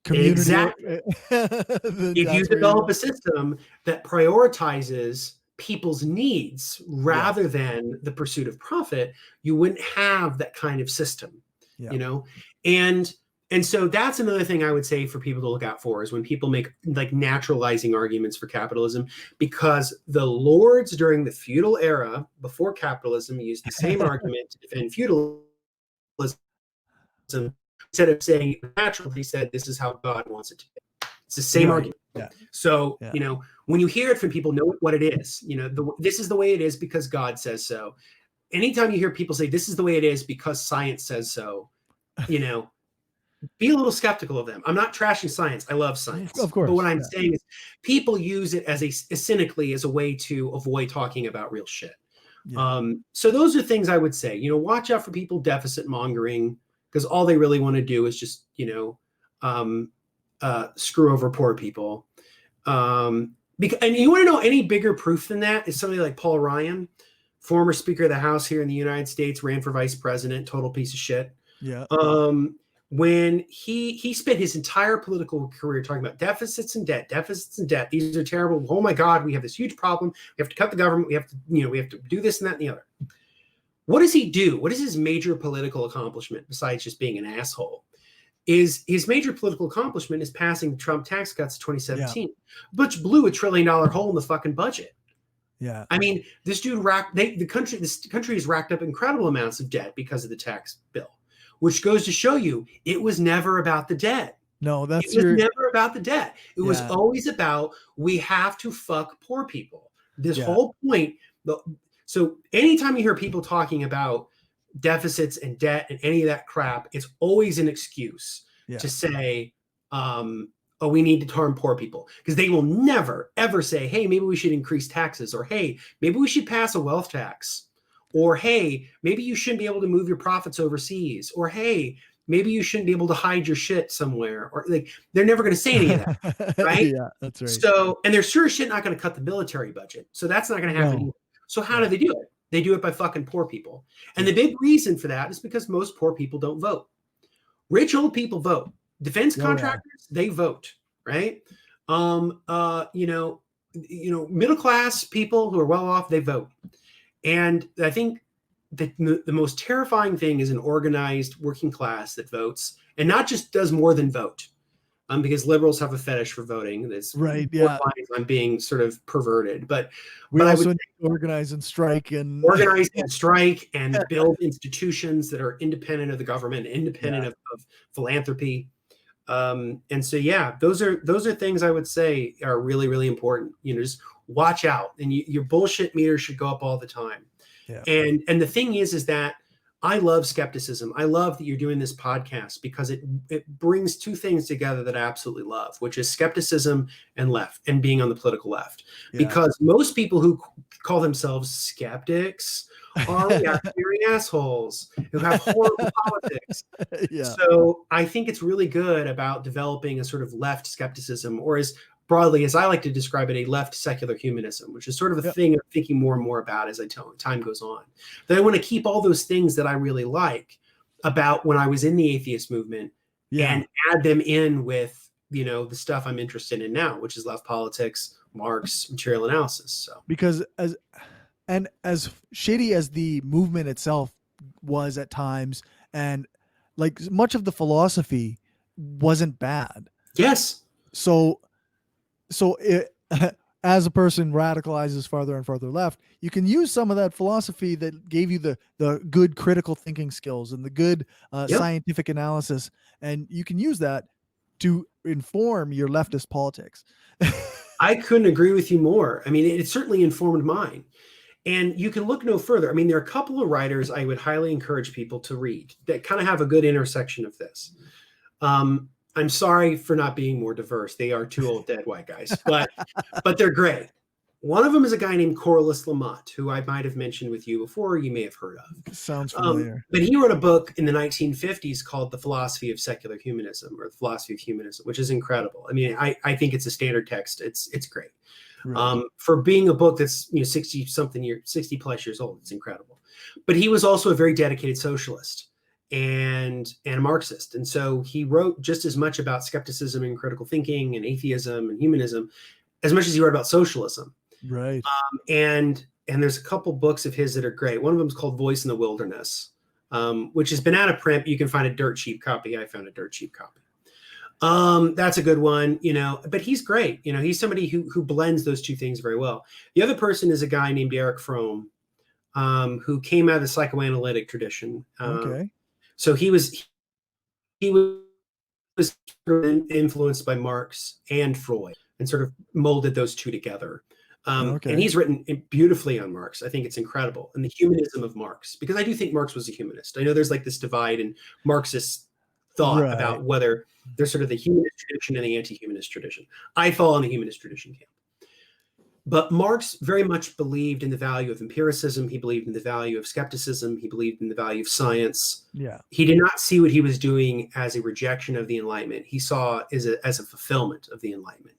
community, exactly. If you develop a system that prioritizes people's needs rather than the pursuit of profit, you wouldn't have that kind of system, and And so that's another thing I would say for people to look out for is when people make like naturalizing arguments for capitalism, because the lords during the feudal era before capitalism used the same argument to defend feudalism. Instead of saying natural, he said this is how God wants it to be. It's the same argument. Yeah. So, Yeah. you know, when you hear it from people, know what it is. You know, this is the way it is because God says so. Anytime you hear people say this is the way it is because science says so, you know, be a little skeptical of them. I'm not trashing science. I love science. Of course. But what I'm saying is people use it as cynically as a way to avoid talking about real shit. Yeah. So those are things I would say, you know, watch out for people deficit mongering, because all they really want to do is just, you know, screw over poor people. And you want to know any bigger proof than that is somebody like Paul Ryan, former Speaker of the House here in the United States, ran for vice president, total piece of shit. Yeah. When he spent his entire political career talking about deficits and debt. These are terrible. Oh my God, we have this huge problem. We have to cut the government. We have to, you know, we have to do this and that and the other. What does he do? What is his major political accomplishment besides just being an asshole? His major political accomplishment is passing the Trump tax cuts in 2017, which blew $1 trillion hole in the fucking budget. Yeah. I mean, this dude this country has racked up incredible amounts of debt because of the tax bill, which goes to show you it was never about the debt. No, it was never about the debt. It was always about we have to fuck poor people. This whole point. So anytime you hear people talking about deficits and debt and any of that crap, it's always an excuse to say, oh, we need to harm poor people, because they will never, ever say, hey, maybe we should increase taxes, or hey, maybe we should pass a wealth tax, or hey, maybe you shouldn't be able to move your profits overseas, or hey, maybe you shouldn't be able to hide your shit somewhere, or like they're never going to say any of that, right? Yeah, that's right. So, and they're sure as shit not going to cut the military budget, so that's not going to happen. No. So how do they do it? They do it by fucking poor people. And the big reason for that is because most poor people don't vote. Rich old people vote. Defense contractors, they vote, right? You know, middle class people who are well off, they vote. And I think that the most terrifying thing is an organized working class that votes and not just does more than vote. Because liberals have a fetish for voting. That's right. Yeah, I'm being sort of perverted, but I would organize and strike and build institutions that are independent of the government, independent of philanthropy. And so, those are things I would say are really, really important. You know, just watch out, and your bullshit meter should go up all the time. Yeah. And the thing is that I love skepticism. I love that you're doing this podcast because it brings two things together that I absolutely love, which is skepticism and being on the political left. Yeah. Because most people who call themselves skeptics are reactionary assholes who have horrible politics. Yeah. So I think it's really good about developing a sort of left skepticism, or as broadly as I like to describe it, a left secular humanism, which is sort of a thing I'm thinking more and more about as time goes on. But I want to keep all those things that I really like about when I was in the atheist movement and add them in with, you know, the stuff I'm interested in now, which is left politics, Marx, material analysis. So because as shitty as the movement itself was at times, and like much of the philosophy wasn't bad. Yes. So it, as a person radicalizes farther and farther left, you can use some of that philosophy that gave you the good critical thinking skills and the good scientific analysis, and you can use that to inform your leftist politics. I couldn't agree with you more. I mean, it certainly informed mine. And you can look no further. I mean, there are a couple of writers I would highly encourage people to read that kind of have a good intersection of this. I'm sorry for not being more diverse. They are two old dead white guys, but they're great. One of them is a guy named Corliss Lamont, who I might have mentioned with you before, you may have heard of. Sounds familiar. But he wrote a book in the 1950s called The Philosophy of Secular Humanism, or The Philosophy of Humanism, which is incredible. I mean, I think it's a standard text. It's great. Right. For being a book that's 60 plus years old, it's incredible. But he was also a very dedicated socialist and a Marxist, and so he wrote just as much about skepticism and critical thinking and atheism and humanism as much as he wrote about socialism. Right. And there's a couple books of his that are great. One of them is called Voice in the Wilderness, which has been out of print. You can find a dirt cheap copy. I found a dirt cheap copy. That's a good one, but he's great. He's somebody who blends those two things very well. The other person is a guy named Eric Fromm, who came out of the psychoanalytic tradition. Okay. So he was influenced by Marx and Freud and sort of molded those two together. Okay. And he's written beautifully on Marx. I think it's incredible. And the humanism of Marx, because I do think Marx was a humanist. I know there's like this divide in Marxist thought Right. about whether there's sort of the humanist tradition and the anti-humanist tradition. I fall on the humanist tradition camp. But Marx very much believed in the value of empiricism. He believed in the value of skepticism. He believed in the value of science. Yeah. He did not see what he was doing as a rejection of the Enlightenment. He saw as a fulfillment of the Enlightenment.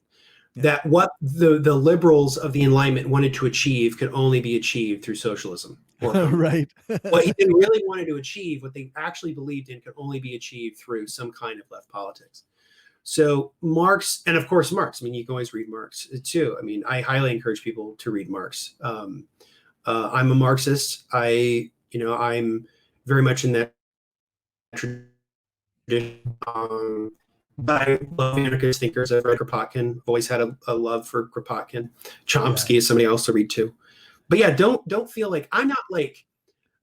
Yeah. That what the liberals of the Enlightenment wanted to achieve could only be achieved through socialism. Right. What he really wanted to achieve, what they actually believed in, could only be achieved through some kind of left politics. So Marx, and of course Marx, I mean, you can always read Marx too. I mean, I highly encourage people to read Marx. I'm a Marxist. I'm very much in that tradition. But I love anarchist thinkers. I've read Kropotkin, always had a love for Kropotkin. Chomsky is somebody else to read too. But yeah, don't feel like I'm not like,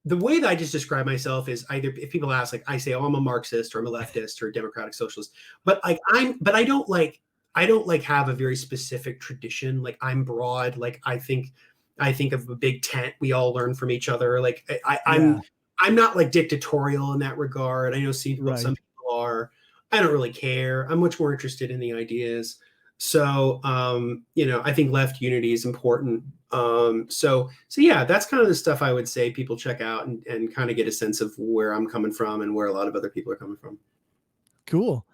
the way that I just describe myself is either, if people ask, like I say, oh, I'm a Marxist or I'm a leftist or a democratic socialist, but like I don't have a very specific tradition. Like I'm broad. Like I think of a big tent. We all learn from each other. Like I'm not like dictatorial in that regard. I know some people are. I don't really care. I'm much more interested in the ideas. So, I think left unity is important. So yeah, that's kind of the stuff I would say people check out and kind of get a sense of where I'm coming from and where a lot of other people are coming from. Cool.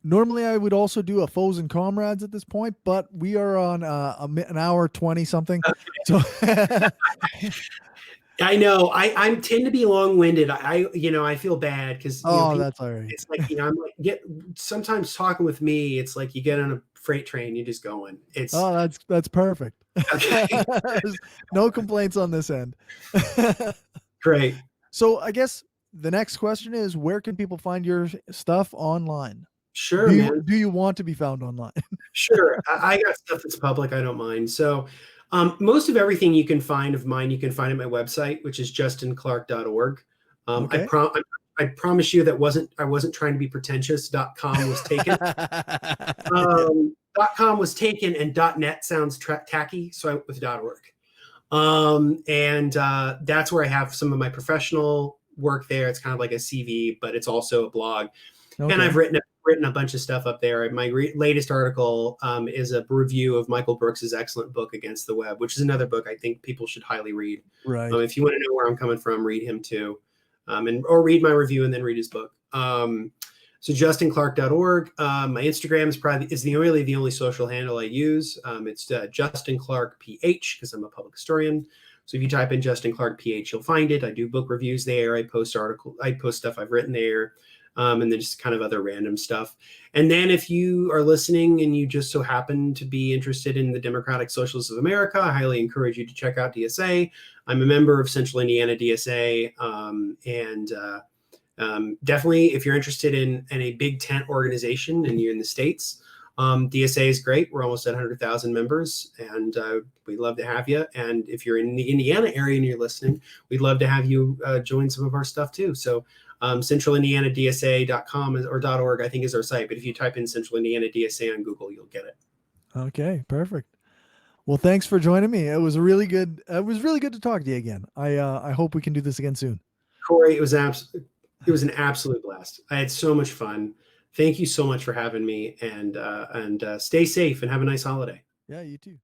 Normally I would also do a foes and comrades at this point, but we are on an hour 20 something. Okay. So I know I tend to be long-winded. I feel bad because that's all right. It's like I'm like sometimes talking with me. It's like you get on a freight train, you're just going. That's perfect. Okay. No complaints on this end. Great. So I guess the next question is, where can people find your stuff online? Sure, man. Do you want to be found online? Sure. I got stuff that's public. I don't mind. So. Most of everything you can find of mine, you can find at my website, which is justinclark.org. Okay. I promise you that I wasn't trying to be pretentious. .com was taken. .com was taken, and .net sounds tacky, so I went with .org. That's where I have some of my professional work there. It's kind of like a CV, but it's also a blog. Okay. And I've written a bunch of stuff up there. My latest article is a review of Michael Brooks's excellent book Against the Web, which is another book I think people should highly read. Right. If you want to know where I'm coming from, read him too, or read my review and then read his book. So justinclark.org. My Instagram is the only social handle I use. It's Justin Clark PH because I'm a public historian. So if you type in Justin Clark PH, you'll find it. I do book reviews there. I post stuff I've written there. And then just kind of other random stuff. And then if you are listening and you just so happen to be interested in the Democratic Socialists of America, I highly encourage you to check out DSA. I'm a member of Central Indiana DSA. Definitely, if you're interested in a big tent organization and you're in the States, DSA is great. We're almost at 100,000 members, and we'd love to have you. And if you're in the Indiana area and you're listening, we'd love to have you join some of our stuff too. So centralindianadsa.com or .org, I think, is our site. But if you type in Central Indiana DSA on Google, you'll get it. Okay, perfect. Well, thanks for joining me. It was really good. It was really good to talk to you again. I hope we can do this again soon. Cory, it was an absolute blast. I had so much fun. Thank you so much for having me, and stay safe and have a nice holiday. Yeah, you too.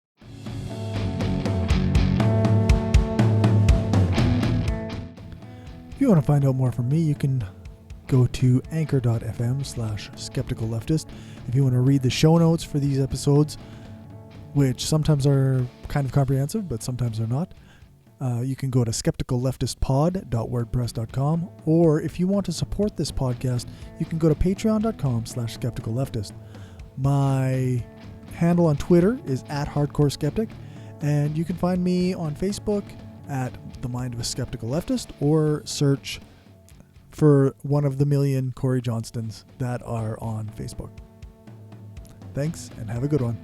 If you want to find out more from me, you can go to anchor.fm/skepticalleftist. If you want to read the show notes for these episodes, which sometimes are kind of comprehensive, but sometimes they're not, you can go to skepticalleftistpod.wordpress.com. Or if you want to support this podcast, you can go to patreon.com/skepticalleftist. My handle on Twitter is @hardcoreskeptic, and you can find me on Facebook at The Mind of a Skeptical Leftist, or search for one of the million Cory Johnstons that are on Facebook. Thanks, and have a good one.